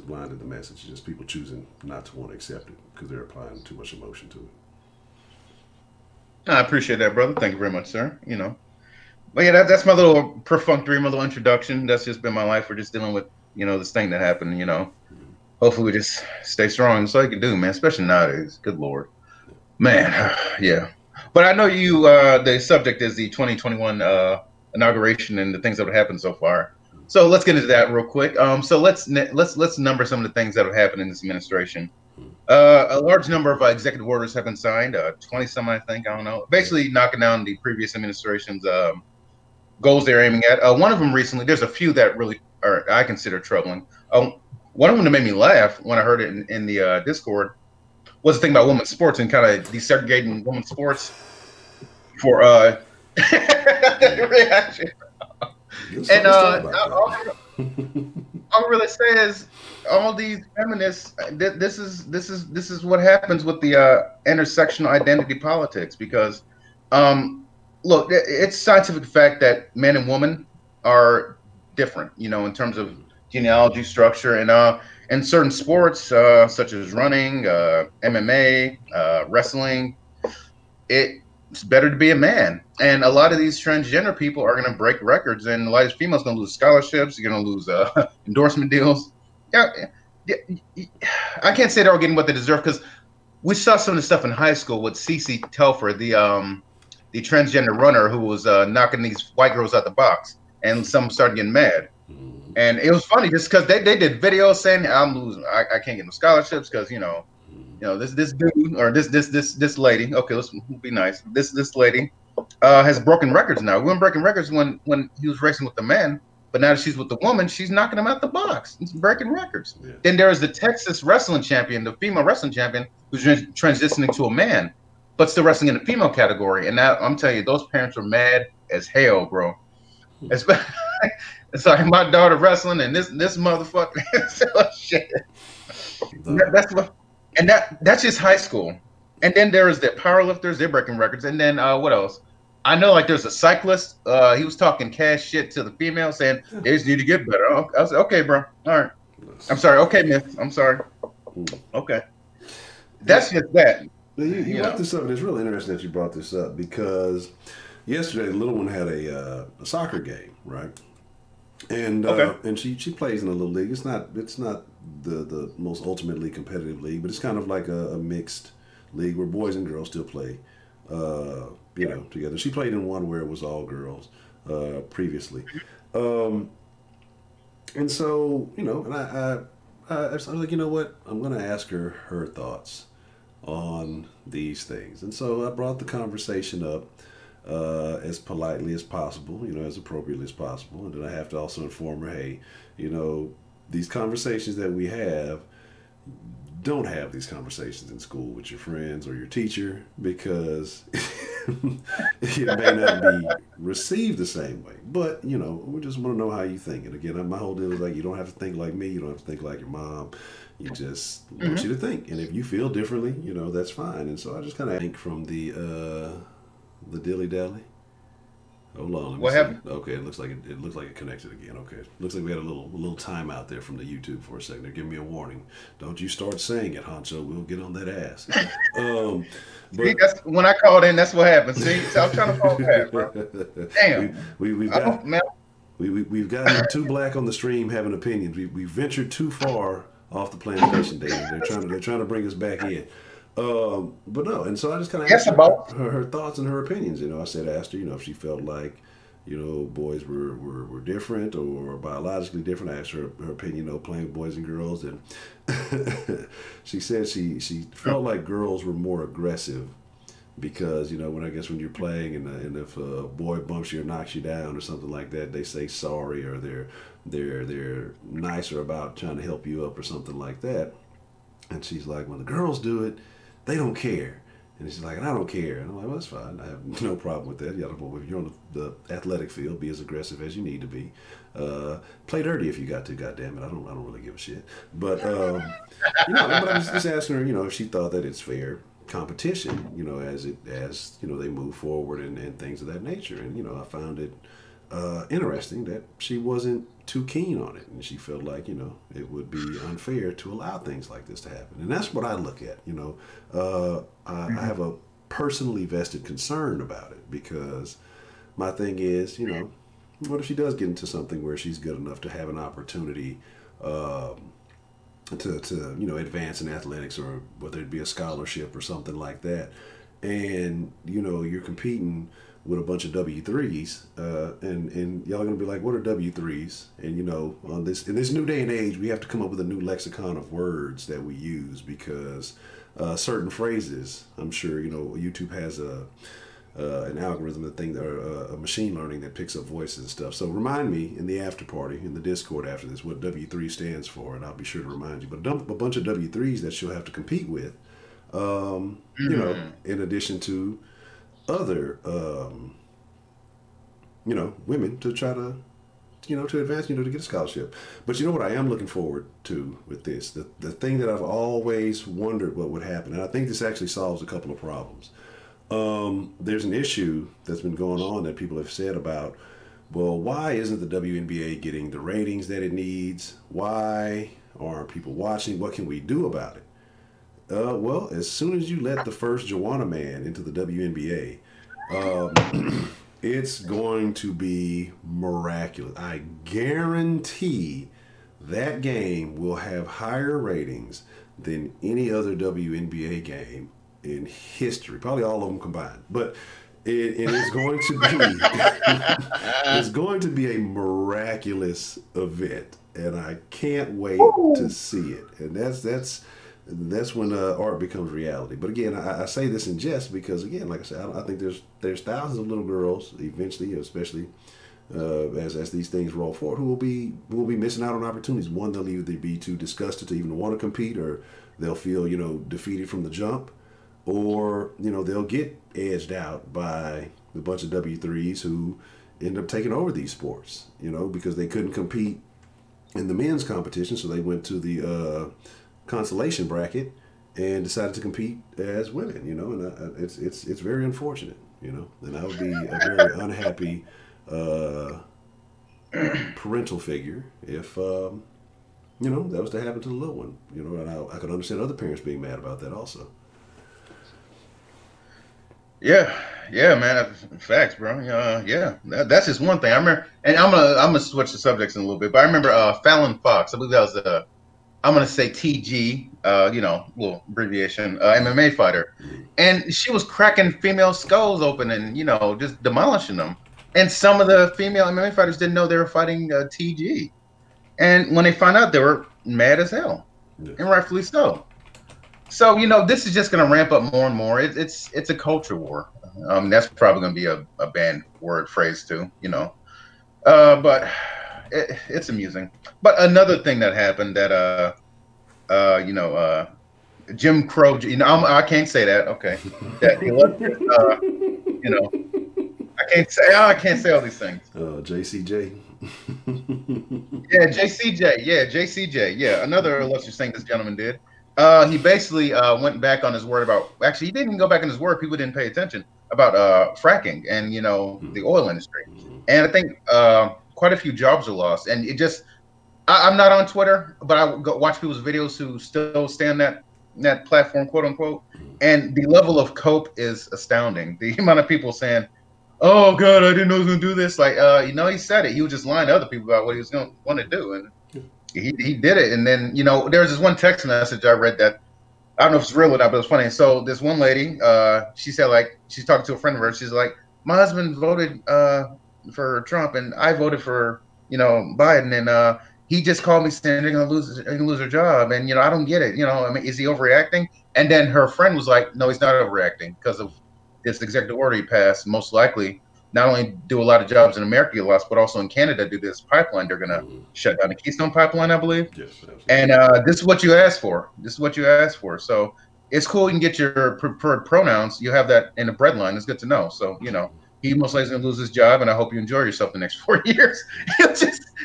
blinded the message. It's just people choosing not to want to accept it because they're applying too much emotion to it. I appreciate that, brother. Thank you very much, sir. But yeah, that's my little perfunctory, my little introduction. That's just been my life. We're just dealing with, this thing that happened, Hopefully we just stay strong. That's all you can do, man, especially nowadays. Good Lord. Man, yeah. But I know the subject is the 2021 inauguration and the things that have happened so far. So let's get into that real quick. So let's number some of the things that have happened in this administration. A large number of executive orders have been signed, 20 some, I think. I don't know. Basically knocking down the previous administration's goals they're aiming at. One of them recently, there's a few that really I consider troubling. One of them that made me laugh when I heard it in the Discord was the thing about women's sports and kind of desegregating women's sports for reaction. And all I really say is all these feminists. This is what happens with the intersectional identity politics because, look, it's scientific fact that men and women are different, in terms of genealogy, structure, and certain sports such as running, MMA, wrestling. It's better to be a man. And a lot of these transgender people are going to break records, and a lot of these females going to lose scholarships. You're going to lose endorsement deals. Yeah, I can't say they're all getting what they deserve because we saw some of the stuff in high school with Cece Telfer, the transgender runner who was knocking these white girls out the box, and some started getting mad. And it was funny just because they did videos saying I'm losing, I can't get no scholarships because this dude or this lady. Okay, let's be nice. This lady has broken records now. We were breaking records when he was racing with the men, but now that she's with the woman, she's knocking him out the box. It's breaking records. Yeah. Then there is the Texas wrestling champion, the female wrestling champion, who's transitioning to a man, but still wrestling in the female category. And now I'm telling you, those parents are mad as hell, bro. It's like my daughter wrestling and this motherfucker. Shit. That's what. And that's just high school. And then there is the powerlifters, they're breaking records. And then what else? I know like there's a cyclist. He was talking cash shit to the female saying they just need to get better. I was like, okay, bro. All right. I'm sorry. Okay, miss. I'm sorry. Okay. That's just that. You brought this up, and it's really interesting that you brought this up because yesterday the little one had a soccer game, right? And and she plays in a little league. It's not the most ultimately competitive league, but it's kind of like a mixed league where boys and girls still play, together. She played in one where it was all girls previously, and so and I was like, you know what, I'm going to ask her thoughts on these things, and so I brought the conversation up as politely as possible, as appropriately as possible. And then I have to also inform her, hey, these conversations that we have, don't have these conversations in school with your friends or your teacher because it may not be received the same way. But, we just want to know how you think. And again, my whole deal is like, you don't have to think like me. You don't have to think like your mom. You just want you to think. And if you feel differently, that's fine. And so I just kind of think from the dilly-dally. Hold on, let me What see. happened? Okay, it looks like it connected again. Okay, looks like we had a little time out there from the YouTube for a second. They're giving me a warning. Don't you start saying it, Honcho. We'll get on that ass. Um, See, but that's when I called in. That's what happened. See, so I'm trying to fall back, bro. we, Damn. we've I got don't, man. we've gotten too black on the stream having opinions. We ventured too far off the plantation, Dave. They're trying to bring us back in. But no, and so I just kind of Yes, asked about. her thoughts and her opinions. You know, asked her, you know, if she felt like, you know, boys were different or biologically different. I asked her opinion, you know, playing with boys and girls, and she said she felt like girls were more aggressive because, you know, when you're playing and if a boy bumps you or knocks you down or something like that, they say sorry or they're nicer about trying to help you up or something like that. And she's like, when the girls do it, they don't care. And she's like, and I don't care. And I'm like, well, that's fine. I have no problem with that. If you're on the athletic field, be as aggressive as you need to be. Play dirty if you got to. God damn it, I don't really give a shit. But you know, but I was just asking her, you know, if she thought that it's fair competition, you know, as you know they move forward and things of that nature. And you know, I found it interesting that she wasn't too keen on it, and she felt like, you know, it would be unfair to allow things like this to happen. And that's what I look at. You know, I have a personally vested concern about it because my thing is, you know, what if she does get into something where she's good enough to have an opportunity to you know advance in athletics, or whether it be a scholarship or something like that, and you know you're competing with a bunch of W3s, and y'all are gonna be like, what are W3s? And you know, in this new day and age, we have to come up with a new lexicon of words that we use because certain phrases, I'm sure, you know, YouTube has an algorithm, a machine learning that picks up voices and stuff. So remind me in the after party, in the Discord after this, what W3 stands for, and I'll be sure to remind you. But a bunch of W3s that she'll have to compete with, you know, in addition to other, you know, women to try to, you know, to advance, you know, to get a scholarship. But you know what I am looking forward to with this? The thing that I've always wondered what would happen, and I think this actually solves a couple of problems. There's an issue that's been going on that people have said about, well, why isn't the WNBA getting the ratings that it needs? Why aren't people watching? What can we do about it? Well, as soon as you let the first Joanna man into the WNBA, it's going to be miraculous. I guarantee that game will have higher ratings than any other WNBA game in history, probably all of them combined. But it is going to be it's going to be a miraculous event, and I can't wait to see it. And that's when art becomes reality. But again, I say this in jest because, again, like I said, I think there's thousands of little girls eventually, especially as these things roll forward, who will be missing out on opportunities. One, they'll either be too disgusted to even want to compete, or they'll feel, you know, defeated from the jump, or, you know, they'll get edged out by a bunch of W3s who end up taking over these sports, you know, because they couldn't compete in the men's competition, so they went to the consolation bracket and decided to compete as women, you know, and it's very unfortunate, you know, and I would be a very unhappy parental figure if you know, that was to happen to the little one, you know, and I could understand other parents being mad about that also. Yeah, man. Facts, bro. Yeah, that's just one thing. I remember, and I'm gonna switch the subjects in a little bit, but I remember Fallon Fox. I believe that was I'm gonna say TG, you know, little abbreviation, MMA fighter, and she was cracking female skulls open and, you know, just demolishing them. And some of the female MMA fighters didn't know they were fighting TG, and when they found out, they were mad as hell, and rightfully so. So, you know, this is just going to ramp up more and more. It's a culture war. That's probably going to be a banned word phrase too, you know. But it's amusing. But another thing that happened that you know, Jim Crow. You know, I can't say that. Okay, that you know, I can't say all these things. JCJ. Yeah, JCJ. Yeah, JCJ. Yeah, another illustrious thing this gentleman did. He basically went back on his word about. Actually, he didn't even go back on his word. People didn't pay attention. fracking and the oil industry, and I think quite a few jobs are lost. And it just I'm not on Twitter, but I go watch people's videos who still stay on that platform, quote unquote, and the level of cope is astounding. The amount of people saying, "Oh God, I didn't know he was going to do this." Like, he said it. He was just lying to other people about what he was going to want to do, and he did it. And then there was this one text message I read that I don't know if it's real or not, but it's funny. So this one lady, she said, like, she's talking to a friend of hers. She's like, "My husband voted for Trump, and I voted for Biden, and he just called me saying they're gonna lose their job, and I don't get it. I mean, is he overreacting?" And then her friend was like, "No, he's not overreacting because of this executive order he passed. Most likely, not only do a lot of jobs in America get lost, but also in Canada due to this pipeline. They're gonna shut down the Keystone Pipeline, I believe. Yes, absolutely. And this is what you asked for. This is what you asked for. So it's cool. You can get your preferred pronouns. You have that in the bread line. It's good to know. So he most likely gonna lose his job, and I hope you enjoy yourself the next 4 years.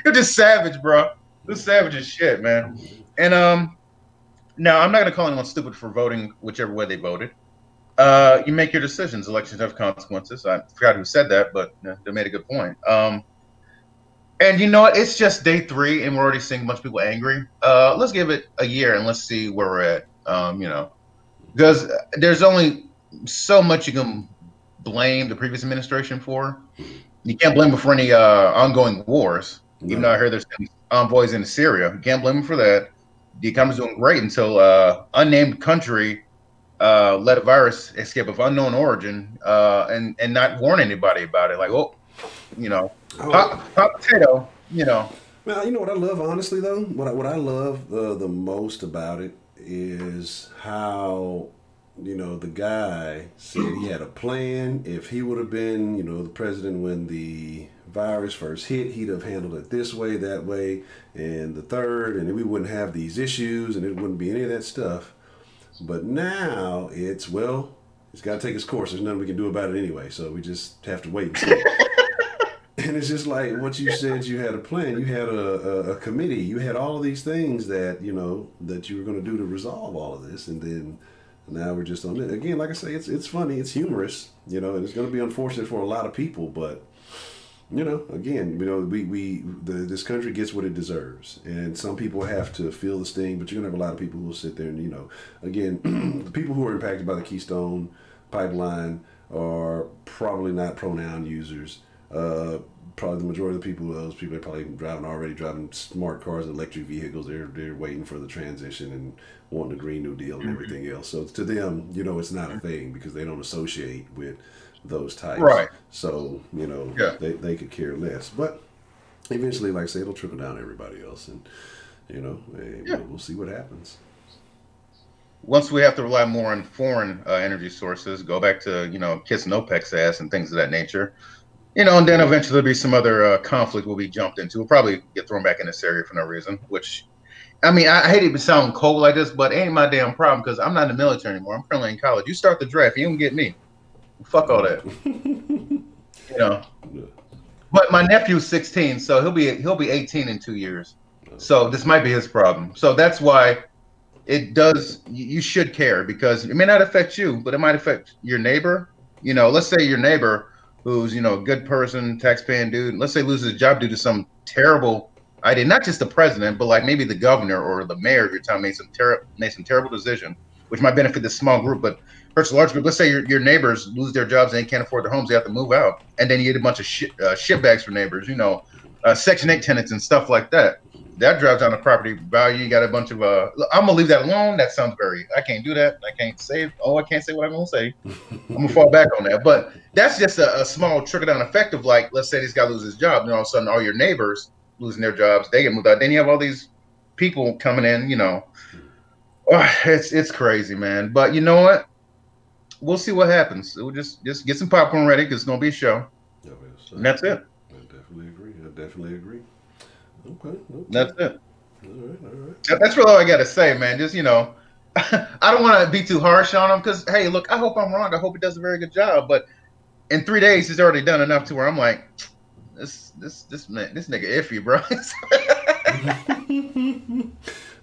You're just savage, bro. You're savage as shit, man. And now I'm not gonna call anyone stupid for voting whichever way they voted. You make your decisions. Elections have consequences. I forgot who said that, but they made a good point. And you know what? It's just day 3, and we're already seeing a bunch of people angry. Let's give it a year, and let's see where we're at. Because there's only so much you can blame the previous administration for. You can't blame them for any ongoing wars. No. Even though I heard there's envoys in Syria, you can't blame them for that. The economy's doing great until unnamed country let a virus escape of unknown origin and not warn anybody about it. Like, hot potato, Well, you know what I love, honestly, though? What I love the most about it is how, the guy said he had a plan. If he would have been, the president when the virus first hit, he'd have handled it this way, that way, and the third, and then we wouldn't have these issues, and it wouldn't be any of that stuff. But now it's got to take its course. There's nothing we can do about it anyway, so we just have to wait and see. And it's just like what you said. You had a plan. You had a committee. You had all of these things that that you were going to do to resolve all of this, and then now we're just on it again. Like I say, it's funny. It's humorous, and it's going to be unfortunate for a lot of people, but. Again, this country gets what it deserves, and some people have to feel the sting. But you're gonna have a lot of people who will sit there and, again, the people who are impacted by the Keystone Pipeline are probably not pronoun users. Probably the majority of the people, those people are probably already driving smart cars and electric vehicles. They're waiting for the transition and wanting the Green New Deal and everything else. So to them, it's not a thing because they don't associate with those types. Right. So, they could care less. But eventually, like I say, it'll trickle down to everybody else. And, we'll see what happens. Once we have to rely more on foreign energy sources, go back to, kissing OPEC's ass and things of that nature, and then eventually there'll be some other conflict will be jumped into. We'll probably get thrown back in this area for no reason, which, I mean, I hate it to sound cold like this, but it ain't my damn problem because I'm not in the military anymore. I'm currently in college. You start the draft, you don't get me. Fuck all that. But my nephew's 16, so he'll be 18 in 2 years. So this might be his problem. So that's why it does. You should care because it may not affect you, but it might affect your neighbor. Let's say your neighbor who's a good person, tax-paying dude. Let's say loses his job due to some terrible idea. Not just the president, but like maybe the governor or the mayor of your town made some terrible decision, which might benefit this small group, but hurts a large group. Let's say your neighbors lose their jobs and they can't afford their homes. They have to move out. And then you get a bunch of shit bags for neighbors, Section 8 tenants and stuff like that. That drives down the property value. You got a bunch of, I'm going to leave that alone. That sounds I can't do that. I can't say what I'm going to say. I'm going to fall back on that. But that's just a small trickle-down effect of like, let's say this guy loses his job. And all of a sudden all your neighbors losing their jobs, they get moved out. Then you have all these people coming in, it's crazy, man. But you know what? We'll see what happens. We'll just get some popcorn ready because it's gonna be a show. And that's it. I definitely agree. Okay. That's it. All right. That's really all I gotta say, man. Just I don't want to be too harsh on him because hey, look, I hope I'm wrong. I hope he does a very good job. But in 3 days, he's already done enough to where I'm like, this nigga iffy, bro.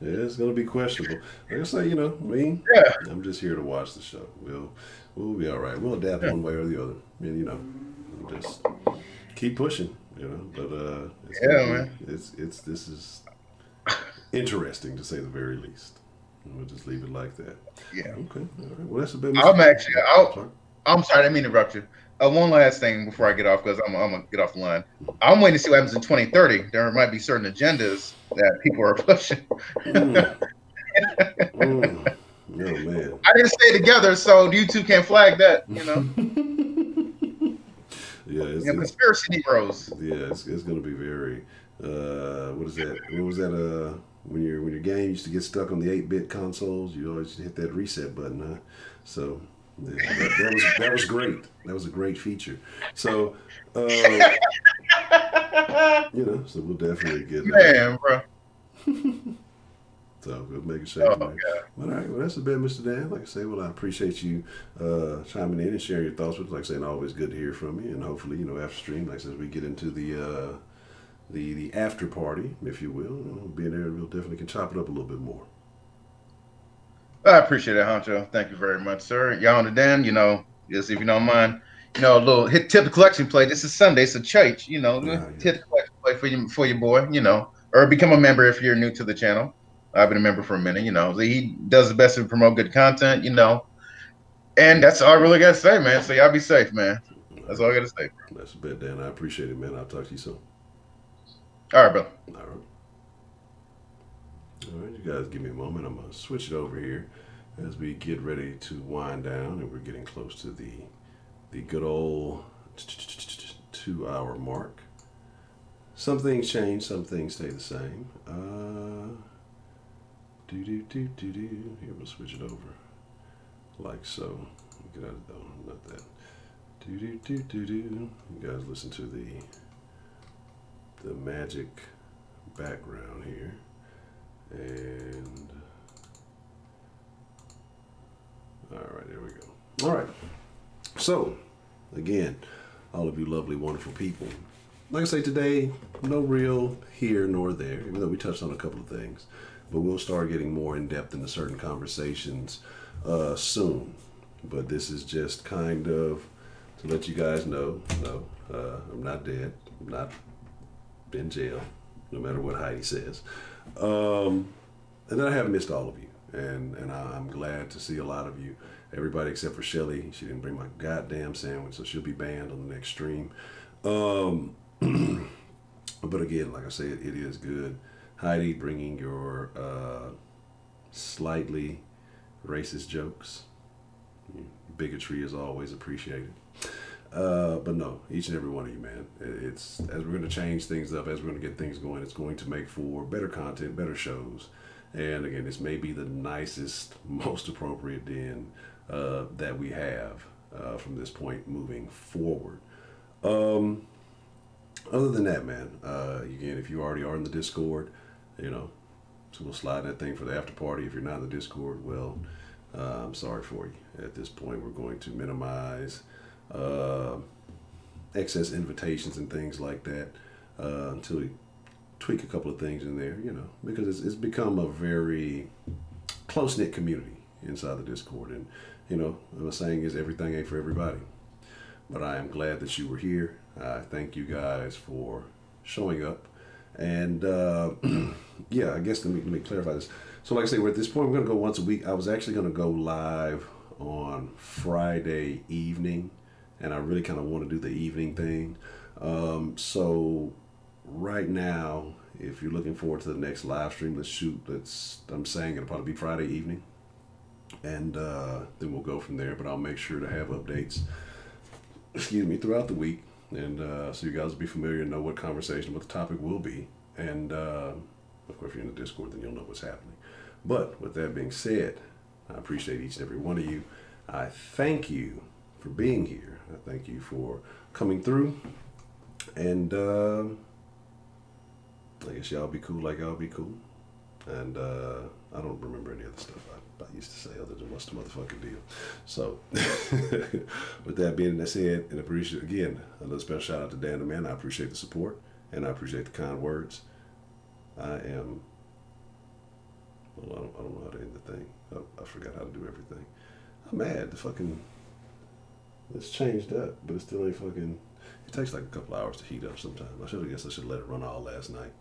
Yeah, it's gonna be questionable. Like I say, you know, me, Yeah. I'm just here to watch the show. We'll be all right. We'll adapt one way or the other. And you know, just keep pushing. You know, but it's Yeah, gonna be, man. it's this is interesting to say the very least. And we'll just leave it like that. Yeah. Okay. All right. Well, that's a bit. I'm actually. Sorry. I'm sorry, I didn't mean to interrupt you. One last thing before I get off, because I'm gonna get off the line. I'm waiting to see what happens in 2030. There might be certain agendas that people are pushing. Oh man. I didn't stay together, so you two can't flag that. You know. Yeah, it's, conspiracy Negroes. Yeah, it's gonna be very. What is that? What was that? When your game used to get stuck on the 8-bit consoles, you always hit that reset button, huh? So yeah, that was great. That was a great feature. So you know, so we'll definitely get man, bro. So we'll make it shake. Well, all right. Well, that's a bit, Mr. Dan. Like I say, well, I appreciate you chiming in and sharing your thoughts with us. Like I say, always good to hear from you. And hopefully, you know, after stream, like I said, we get into the after party, if you will. You know, being there, we'll definitely can chop it up a little bit more. I appreciate it, Honcho. Thank you very much, sir. Y'all and Dan, you know, just if you don't mind, you know, a little tip the collection play. This is Sunday, it's a church, you know, tip the collection play for your boy, you know, or become a member if you're new to the channel. I've been a member for a minute, you know. He does his best to promote good content, you know. And that's all I really got to say, man. So y'all be safe, man. That's all I got to say. That's a bit, Dan. I appreciate it, man. I'll talk to you soon. All right, bro. All right. All right, you guys give me a moment. I'm going to switch it over here as we get ready to wind down. And we're getting close to the good old 2-hour mark. Some things change, some things stay the same. Here, we'll switch it over. Like so. Get out of though, not that. You guys listen to the magic background here. And alright, there we go. Alright. So, again, all of you lovely, wonderful people. Like I say today, no real here nor there, even though we touched on a couple of things. But we'll start getting more in depth into certain conversations soon. But this is just kind of to let you guys know, no, I'm not dead. I'm not in jail, no matter what Heidi says. And then I haven't missed all of you. And I'm glad to see a lot of you. Everybody except for Shelly. She didn't bring my goddamn sandwich, so she'll be banned on the next stream. But again, like I said, it is good. Heidi bringing your slightly racist jokes. Bigotry is always appreciated. But no, each and every one of you, man. It's as we're going to change things up, as we're going to get things going, it's going to make for better content, better shows. And again, this may be the nicest, most appropriate den that we have from this point moving forward. Other than that, man, again, if you already are in the Discord, you know, so we'll slide that thing for the after party. If you're not in the Discord, well, I'm sorry for you. At this point, we're going to minimize excess invitations and things like that until we tweak a couple of things in there, you know, because it's become a very close-knit community inside the Discord. And, you know, what I'm saying is everything ain't for everybody. But I am glad that you were here. I thank you guys for showing up. And yeah, I guess let me clarify this. So like I say, we're at this point, we're going to go once a week. I was actually going to go live on Friday evening, and I really kind of want to do the evening thing. So right now, if you're looking forward to the next live stream, I'm saying it'll probably be Friday evening. And then we'll go from there. But I'll make sure to have updates, throughout the week. And so you guys will be familiar and know what the topic will be. And of course, if you're in the Discord, then you'll know what's happening. But with that being said, I appreciate each and every one of you. I thank you for being here. I thank you for coming through. And I guess y'all be cool like y'all be cool. And I don't remember any other stuff I used to say other than what's the motherfucking deal. So with that being said, and appreciate again another special shout out to Dan the Man. I appreciate the support and I appreciate the kind words. I am. Well, I don't know how to end the thing. I forgot how to do everything. I'm mad. The fucking. It's changed up, but it still ain't fucking. It takes like a couple hours to heat up sometimes. I should have let it run all last night,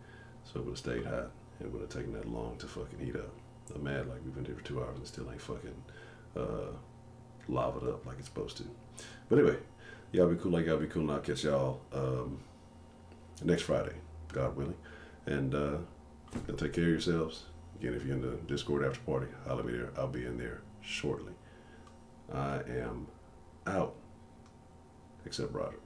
so it would have stayed hot. It would have taken that long to fucking heat up. I'm mad like we've been here for 2 hours and still ain't fucking lavaed up like it's supposed to. But anyway, y'all be cool like y'all be cool, and I'll catch y'all next Friday, God willing. And take care of yourselves. Again, if you're in the Discord after party, holler at me there. I'll be in there shortly. I am out. Except Roger.